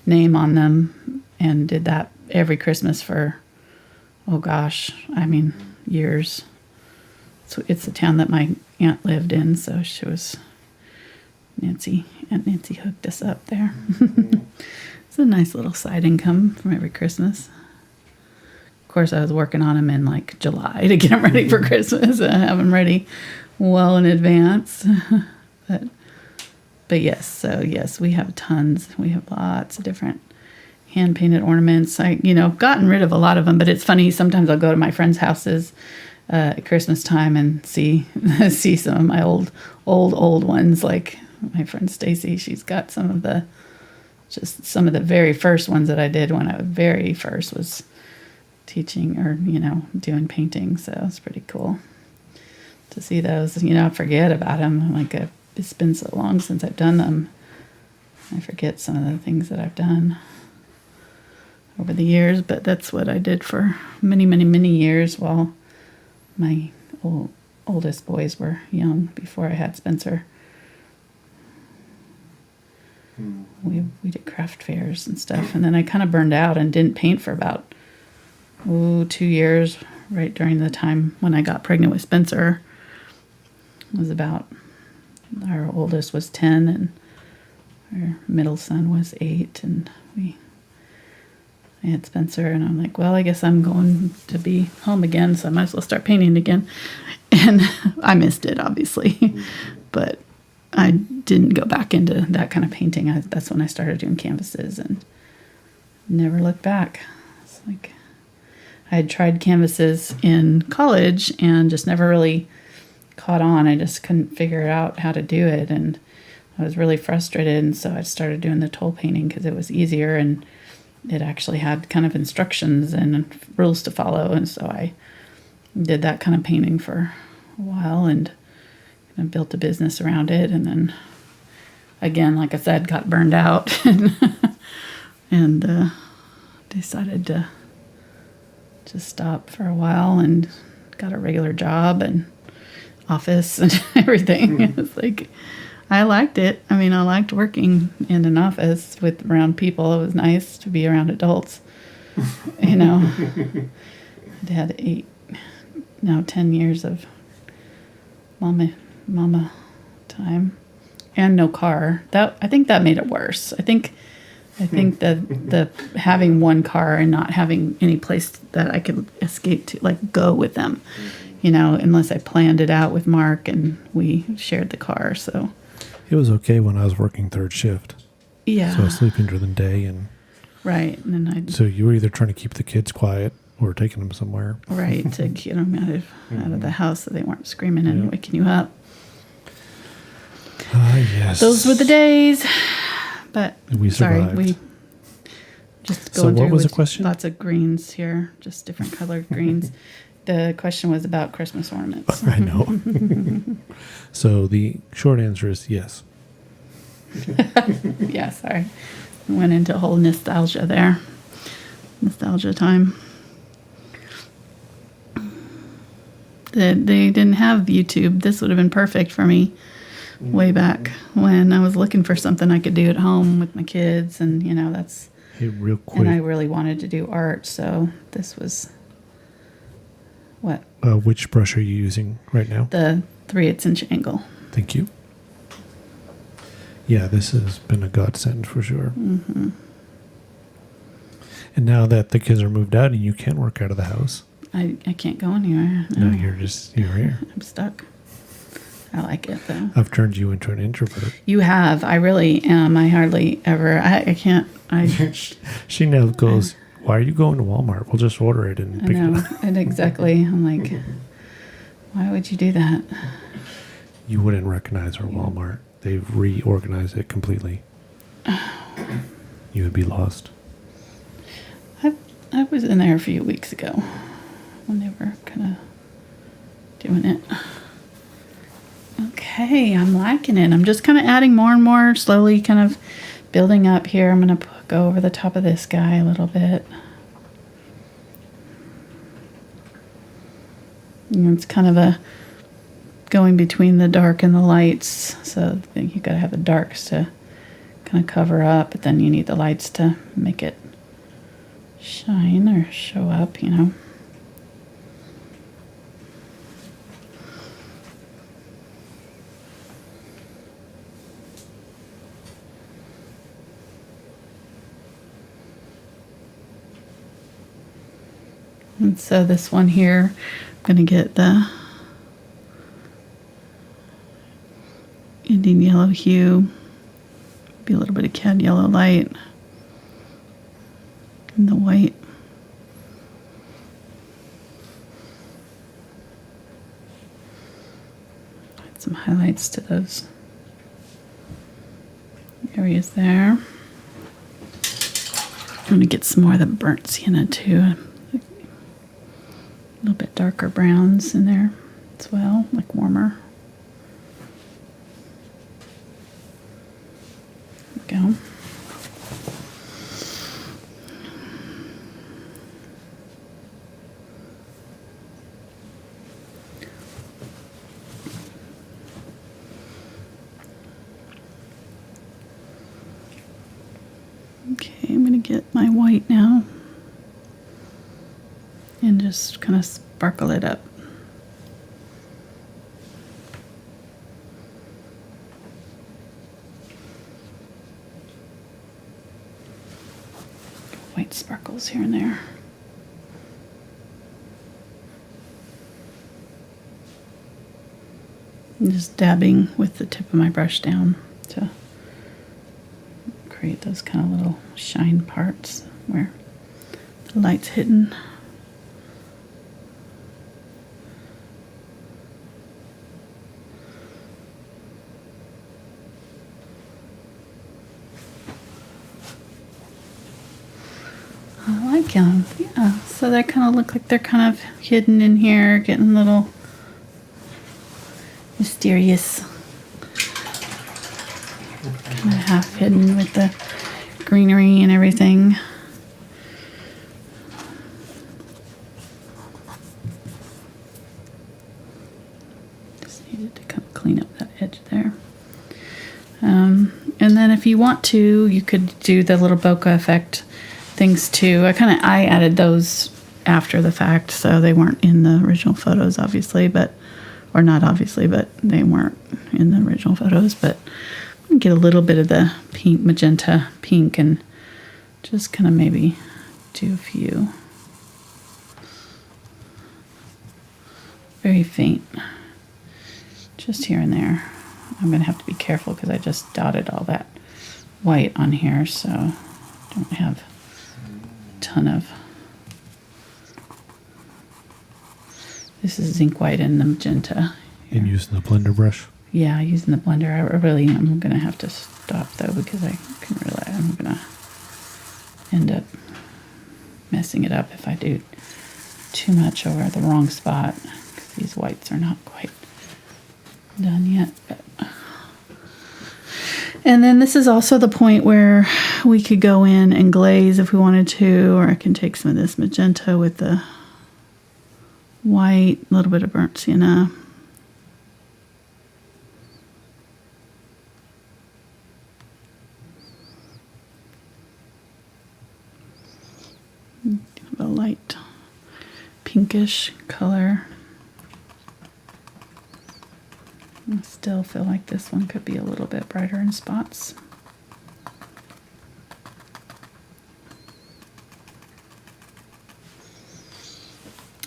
name on them, and did that every Christmas for, years. So it's the town that my aunt lived in, so she was Aunt Nancy hooked us up there. It's a nice little side income from every Christmas. Of course, I was working on them in like July to get them ready for Christmas. I have them ready well in advance. But yes, we have tons. We have lots of different hand-painted ornaments. I've gotten rid of a lot of them, but it's funny. Sometimes I'll go to my friends' houses at Christmas time and see some of my old ones. Like my friend Stacy, she's got some of the very first ones that I did when I very first was teaching or doing painting. So it's pretty cool to see those. I forget about them. Like, it's been so long since I've done them. I forget some of the things that I've done over the years, but that's what I did for many, many, many years while my oldest boys were young, before I had Spencer. We did craft fairs and stuff, and then I kind of burned out and didn't paint for about 2 years, right during the time when I got pregnant with Spencer. It was about, our oldest was 10 and our middle son was 8, and I had Spencer, and I'm like, well, I guess I'm going to be home again, so I might as well start painting again. And I missed it, obviously, but I didn't go back into that kind of painting. That's when I started doing canvases and never looked back. It's like, I had tried canvases in college and just never really caught on. I just couldn't figure out how to do it, and I was really frustrated, and so I started doing the toll painting because it was easier, and it actually had kind of instructions and rules to follow, and so I did that kind of painting for a while and kind of built a business around it, and then again, like I said, got burned out and decided to just stop for a while and got a regular job and office and everything. It was like, I liked it. I mean, I liked working in an office around people. It was nice to be around adults. I had 10 years of mama time and no car. I think that made it worse. I think that the having one car and not having any place that I could escape to, like, go with them, unless I planned it out with Mark and we shared the car. So it was okay when I was working third shift. Yeah. So I was sleeping during the day, and right, and then so you were either trying to keep the kids quiet or taking them somewhere. Right, to get them out of the house so they weren't screaming and waking you up. Yes. Those were the days. But we survived. We just So going what through was the with question? lots of greens here, just different colored greens. The question was about Christmas ornaments. I know. So the short answer is yes. Yeah, sorry. Went into a whole nostalgia there. Nostalgia time. They didn't have YouTube. This would have been perfect for me way back when I was looking for something I could do at home with my kids, and that's. Hey, real quick. And I really wanted to do art, so this was what? Which brush are you using right now? The 3/8 inch angle. Thank you. Yeah, this has been a godsend for sure. Mm-hmm. And now that the kids are moved out and you can work out of the house. I can't go anywhere. No, you're here. I'm stuck. I like it, though. I've turned you into an introvert. You have. I really am. I hardly ever. I can't. She now goes, why are you going to Walmart? We'll just order it and pick it up. And exactly. I'm like, why would you do that? You wouldn't recognize our Walmart. They've reorganized it completely. You would be lost. I was in there a few weeks ago when they were kind of doing it. Okay, I'm liking it. I'm just kind of adding more and more, slowly kind of building up here. I'm going to go over the top of this guy a little bit. And it's kind of a going between the dark and the lights. So I think you've got to have the darks to kind of cover up, but then you need the lights to make it shine or show up, And so this one here, I'm going to get the Indian Yellow Hue, be a little bit of cad yellow light, and the white. Add some highlights to those areas there. I'm going to get some more of the burnt sienna too. A little bit darker browns in there. as well, like warmer. There we go. Okay, I'm going to get my white now and just kind of sparkle it up. White sparkles here and there. I'm just dabbing with the tip of my brush down to create those kind of little shine parts where the light's hidden. I like them, yeah. So they kind of look like they're kind of hidden in here, getting a little mysterious. Kind of half hidden with the greenery and everything. Just needed to kind of clean up that edge there. And then if you want to, you could do the little bokeh effect things too. I added those after the fact, so they weren't in the original photos, obviously, but they weren't in the original photos. But get a little bit of the pink, magenta pink, and just kind of maybe do a few. Very faint, just here and there. I'm gonna have to be careful because I just dotted all that white on here, so I don't have a ton of. This is zinc white and the magenta. And using the blender brush? Yeah, using the blender. I'm going to have to stop though because I can realize I'm going to end up messing it up if I do too much over the wrong spot, because these whites are not quite done yet. And then this is also the point where we could go in and glaze if we wanted to, or I can take some of this magenta with the white, a little bit of burnt sienna. A light pinkish color. I still feel like this one could be a little bit brighter in spots.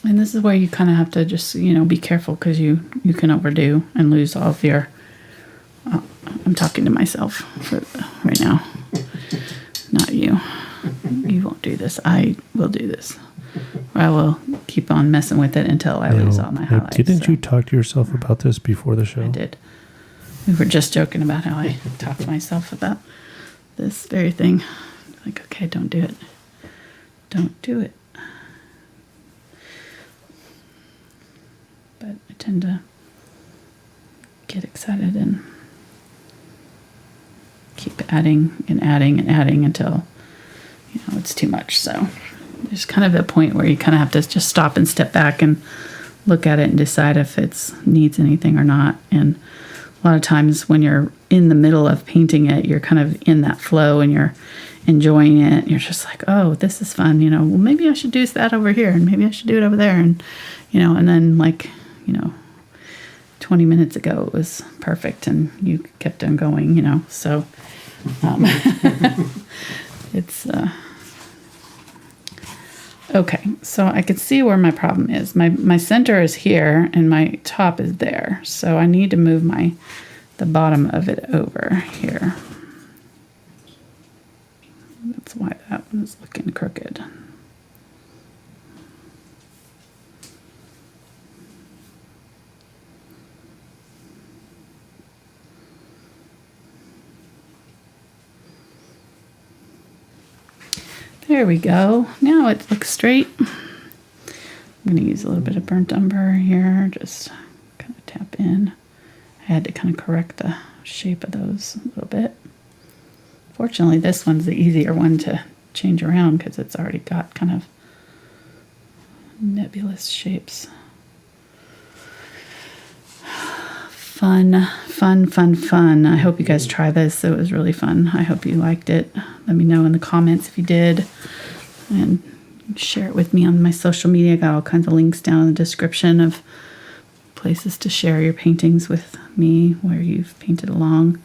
And this is where you kind of have to just, be careful, because you can overdo and lose all of your... I'm talking to myself right now, not you. You won't do this. I will do this. Or I will keep on messing with it until I lose all my highlights. Didn't you talk to yourself about this before the show? I did. We were just joking about how I talk to myself about this very thing. Like, okay, don't do it. Don't do it. But I tend to get excited and keep adding and adding and adding until, it's too much. So there's kind of a point where you kind of have to just stop and step back and look at it and decide if it needs anything or not. And a lot of times when you're in the middle of painting it, you're kind of in that flow and you're enjoying it. You're just like, oh, this is fun. Well, maybe I should do that over here, and maybe I should do it over there. And, and then 20 minutes ago it was perfect and you kept on going, so it's okay. So I could see where my problem is. My center is here and my top is there, so I need to move the bottom of it over here. That's why that one's looking crooked. There we go. Now it looks straight. I'm going to use a little bit of burnt umber here, just drop in. I had to kind of correct the shape of those a little bit. Fortunately, this one's the easier one to change around because it's already got kind of nebulous shapes. Fun, fun, fun, fun. I hope you guys try this. It was really fun. I hope you liked it. Let me know in the comments if you did. And share it with me on my social media. I got all kinds of links down in the description of places to share your paintings with me where you've painted along.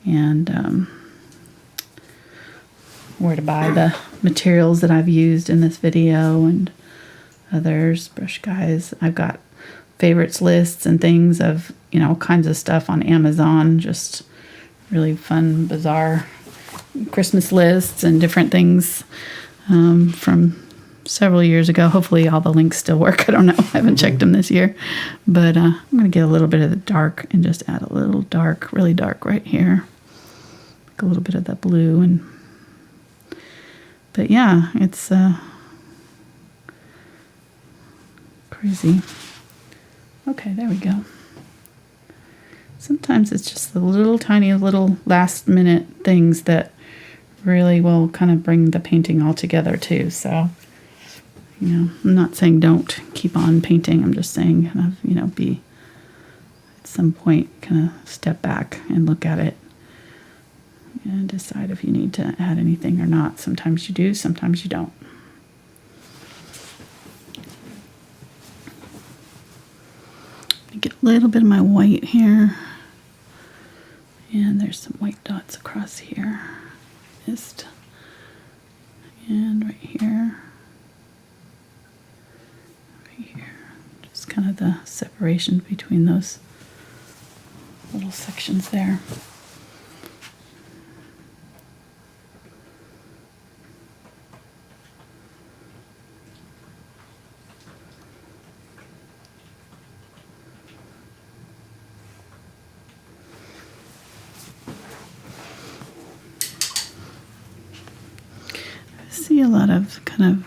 And where to buy the materials that I've used in this video and others, brush guys. I've got favorites lists and things of, you know, kinds of stuff on Amazon, just really fun, bizarre Christmas lists and different things from several years ago. Hopefully all the links still work. I don't know. I haven't checked them this year. But I'm going to get a little bit of the dark and just add a little dark, really dark right here. Like a little bit of that blue. But yeah, it's crazy. Okay, there we go. Sometimes it's just the little tiny little last minute things that really will kind of bring the painting all together too. So, you know, I'm not saying don't keep on painting. I'm just saying kind of, you know, be at some point kind of step back and look at it and decide if you need to add anything or not. Sometimes you do, sometimes you don't. Get a little bit of my white here, and there's some white dots across here, mist, and right here, just kind of the separation between those little sections there. See a lot of kind of,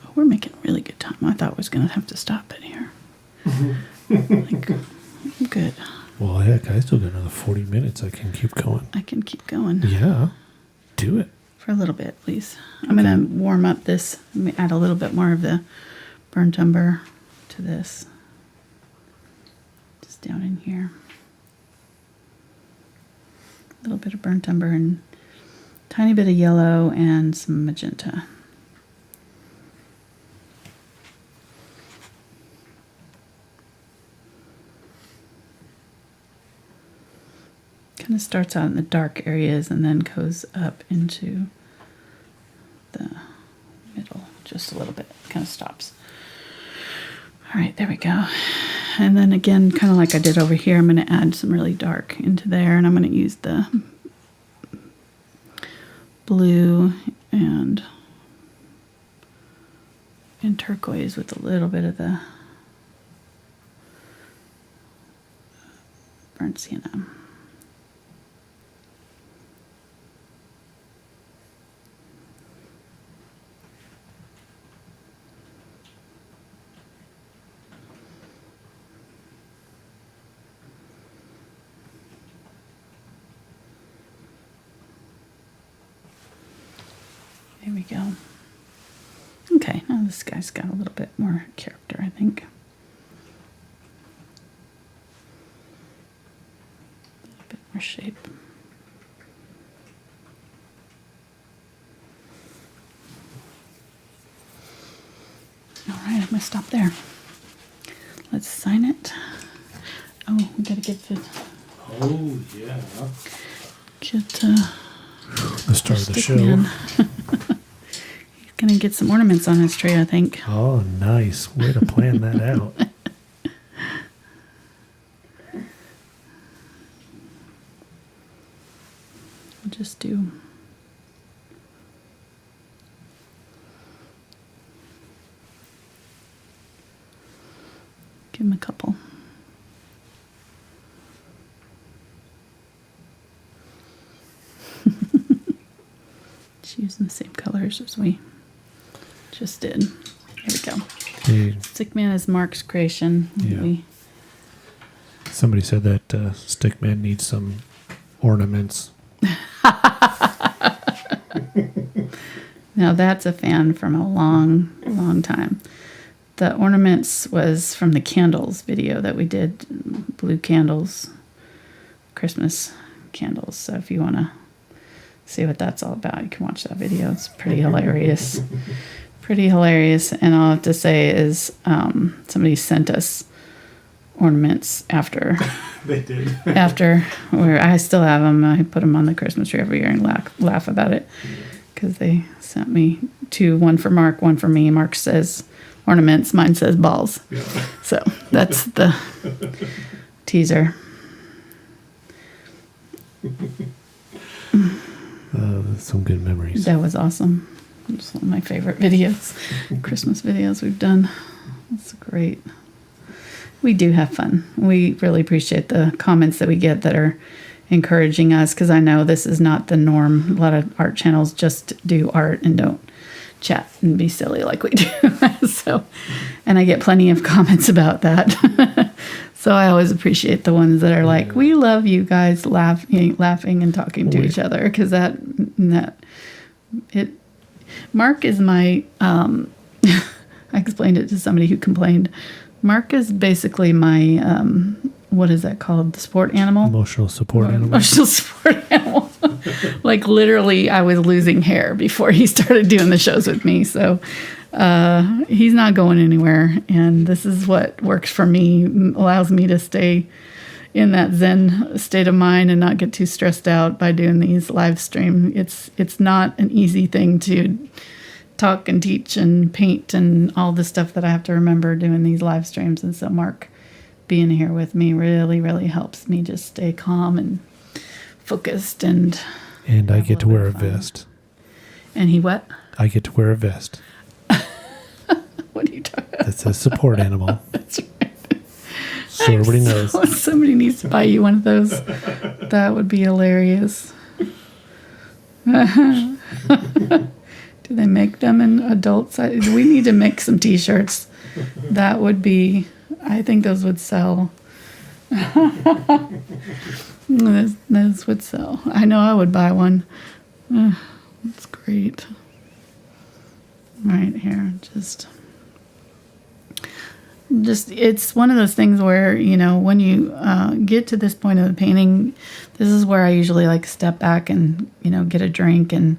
oh, we're making really good time. I thought I was going to have to stop it here. Like, good. Well, heck, I still got another 40 minutes. I can keep going. I can keep going. Yeah, do it. For a little bit, please. I'm going to warm up this. Let me add a little bit more of the burnt umber to this. Just down in here. A little bit of burnt umber and tiny bit of yellow and some magenta. Kind of starts out in the dark areas and then goes up into the middle just a little bit. Kind of stops. All right, there we go. And then again, kind of like I did over here, I'm going to add some really dark into there, and I'm going to use the blue and turquoise with a little bit of the burnt sienna. There we go. Okay, now this guy's got a little bit more character, I think. A little bit more shape. All right, I'm going to stop there. Let's sign it. Oh, we got to get the... Oh, yeah. Get... The start of the show. He's going to get some ornaments on his tray, I think. Oh, nice. Way to plan that out. We'll just do... Give him a couple. Just using the same colors as we just did. There we go. Stickman is Mark's creation. Yeah. Somebody said that Stickman needs some ornaments. Now that's a fan from a long, long time. The ornaments was from the candles video that we did, blue candles, Christmas candles. So if you want to see what that's all about, you can watch that video. It's pretty hilarious. Pretty hilarious. And all I have to say is somebody sent us ornaments after. They did. After, where I still have them. I put them on the Christmas tree every year and laugh about it. Because they sent me two, one for Mark, one for me. Mark says ornaments, mine says balls. Yeah. So that's the teaser. Some good memories. That was awesome. It's one of my favorite videos, Christmas videos we've done. That's great. We do have fun. We really appreciate the comments that we get that are encouraging us, because I know this is not the norm. A lot of art channels just do art and don't chat and be silly like we do. So, and I get plenty of comments about that. So I always appreciate the ones that are like, we love you guys laughing and talking to each other, because Mark is my I explained it to somebody who complained. Mark is basically my what is that called? The sport animal? Emotional support animal. Emotional support animal. Like literally, I was losing hair before he started doing the shows with me. So he's not going anywhere. And this is what works for me, allows me to stay in that Zen state of mind and not get too stressed out by doing these live stream. It's not an easy thing to talk and teach and paint and all the stuff that I have to remember doing these live streams. And so Mark being here with me really, really helps me just stay calm and focused. And I get to wear a vest. And he what? I get to wear a vest. What are you talking about? That's a support animal. That's right. So everybody knows. Somebody needs to buy you one of those. That would be hilarious. Do they make them in adult size? We need to make some t-shirts. That would be, I think those would sell. Those would sell. I know I would buy one. That's great. Right here, just it's one of those things where, you know, when you get to this point of the painting, this is where I usually like step back and, you know, get a drink and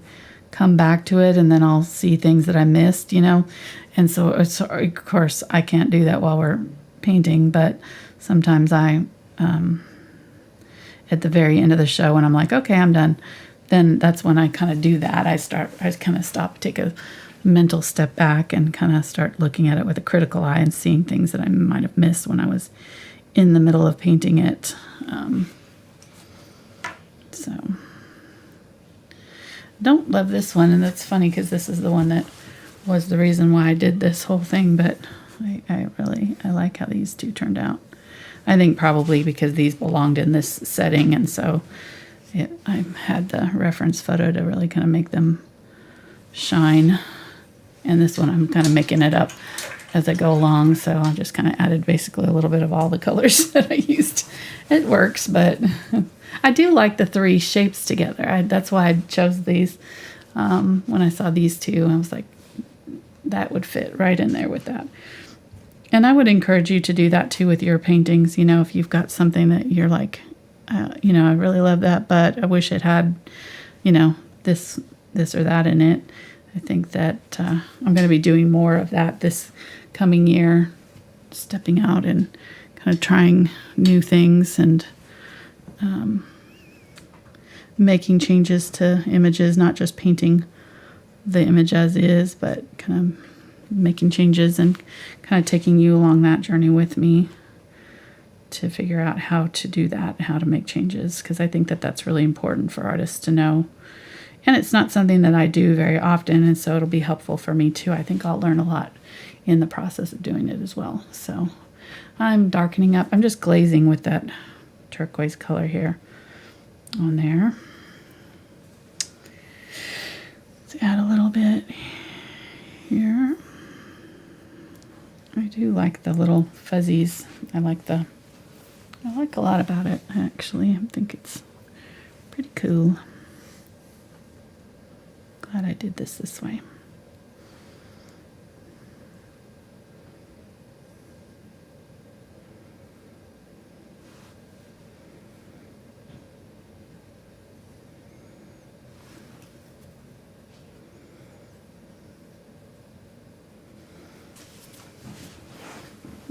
come back to it, and then I'll see things that I missed, you know. And so of course I can't do that while we're painting, but sometimes I at the very end of the show, when I'm like, okay, I'm done, then that's when I kind of do that. I kind of stop, take a mental step back and kind of start looking at it with a critical eye and seeing things that I might have missed when I was in the middle of painting it. So don't love this one, and that's funny because this is the one that was the reason why I did this whole thing, but I like how these two turned out. I think probably because these belonged in this setting, and so I had the reference photo to really kind of make them shine. And this one I'm kind of making it up as I go along, so I just kind of added basically a little bit of all the colors that I used. It works, but I do like the three shapes together. That's why I chose these. When I saw these two, I was like, that would fit right in there with that. And I would encourage you to do that too with your paintings. You know, if you've got something that you're like, you know, I really love that, but I wish it had, you know, this or that in it. I think that I'm going to be doing more of that this coming year, stepping out and kind of trying new things and making changes to images, not just painting the image as is, but kind of making changes and kind of taking you along that journey with me to figure out how to do that, how to make changes, because I think that that's really important for artists to know. And it's not something that I do very often, and so it'll be helpful for me too. I think I'll learn a lot in the process of doing it as well. So I'm darkening up. I'm just glazing with that turquoise color here on there. Let's add a little bit here. I do like the little fuzzies. I like a lot about it, actually. I think it's pretty cool. Glad I did this way.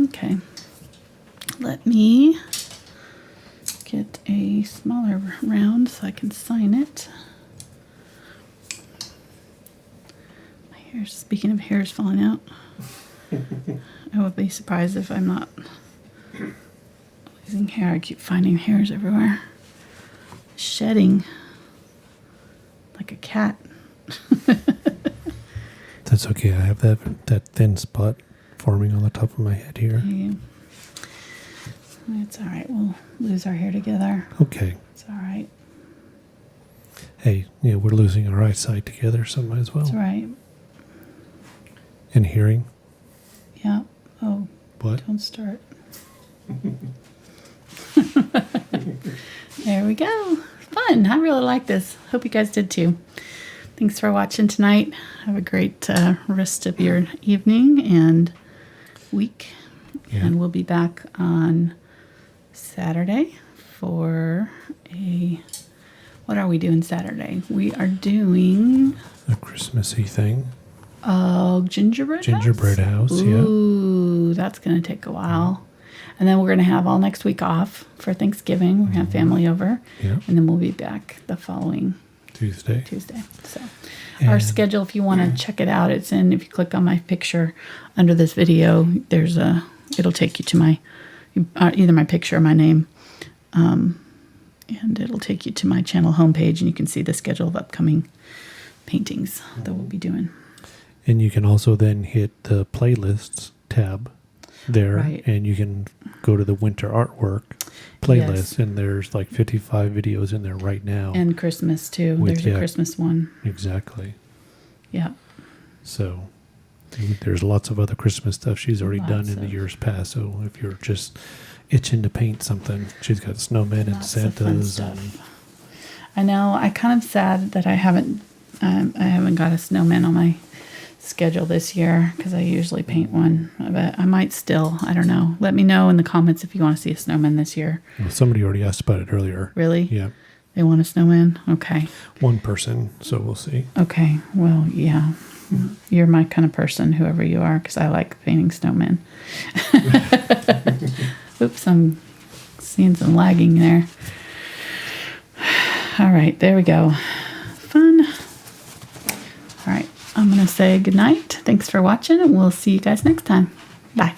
Okay, let me get a smaller round so I can sign it. My hair's, speaking of hairs falling out, I would be surprised if I'm not losing hair. I keep finding hairs everywhere. Shedding like a cat. That's okay. I have that thin spot forming on the top of my head here. It's all right. We'll lose our hair together. Okay. It's all right. Hey, yeah, we're losing our eyesight together, so might as well. That's right. And hearing. Yeah. Oh. What? Don't start. There we go. Fun. I really like this. Hope you guys did too. Thanks for watching tonight. Have a great rest of your evening and week. Yeah. And we'll be back on Saturday for what are we doing Saturday? We are doing A Christmassy thing. gingerbread House, Ooh, that's going to take a while. And then we're going to have all next week off for Thanksgiving. We're going to have family over. Yeah. And then we'll be back the following Tuesday. So our schedule, if you want to check it out, it's in, if you click on my picture under this video, it'll take you to my, either my picture or my name. And it'll take you to my channel homepage, and you can see the schedule of upcoming paintings that we'll be doing. And you can also then hit the playlists tab there, Right. and you can go to the winter artwork playlist, Yes. and there's like 55 videos in there right now. And Christmas too. With, There's a Christmas one. Exactly. Yeah. So there's lots of other Christmas stuff she's already done Lots in the of- years past. So if you're just itching to paint something, she's got snowmen and Lots of fun Santas. stuff. And I know. I kind of sad that I haven't got a snowman on my schedule this year, because I usually paint one. But I might still. I don't know. Let me know in the comments if you want to see a snowman this year. well, somebody already asked about it earlier. Really? Yeah. They want a snowman? Okay. One person. So we'll see. Okay. Well, yeah. You're my kind of person, whoever you are, because I like painting snowmen. Oops, I'm seeing some lagging there. All right, there we go. Fun. All right, I'm going to say good night. Thanks for watching, and we'll see you guys next time. Bye.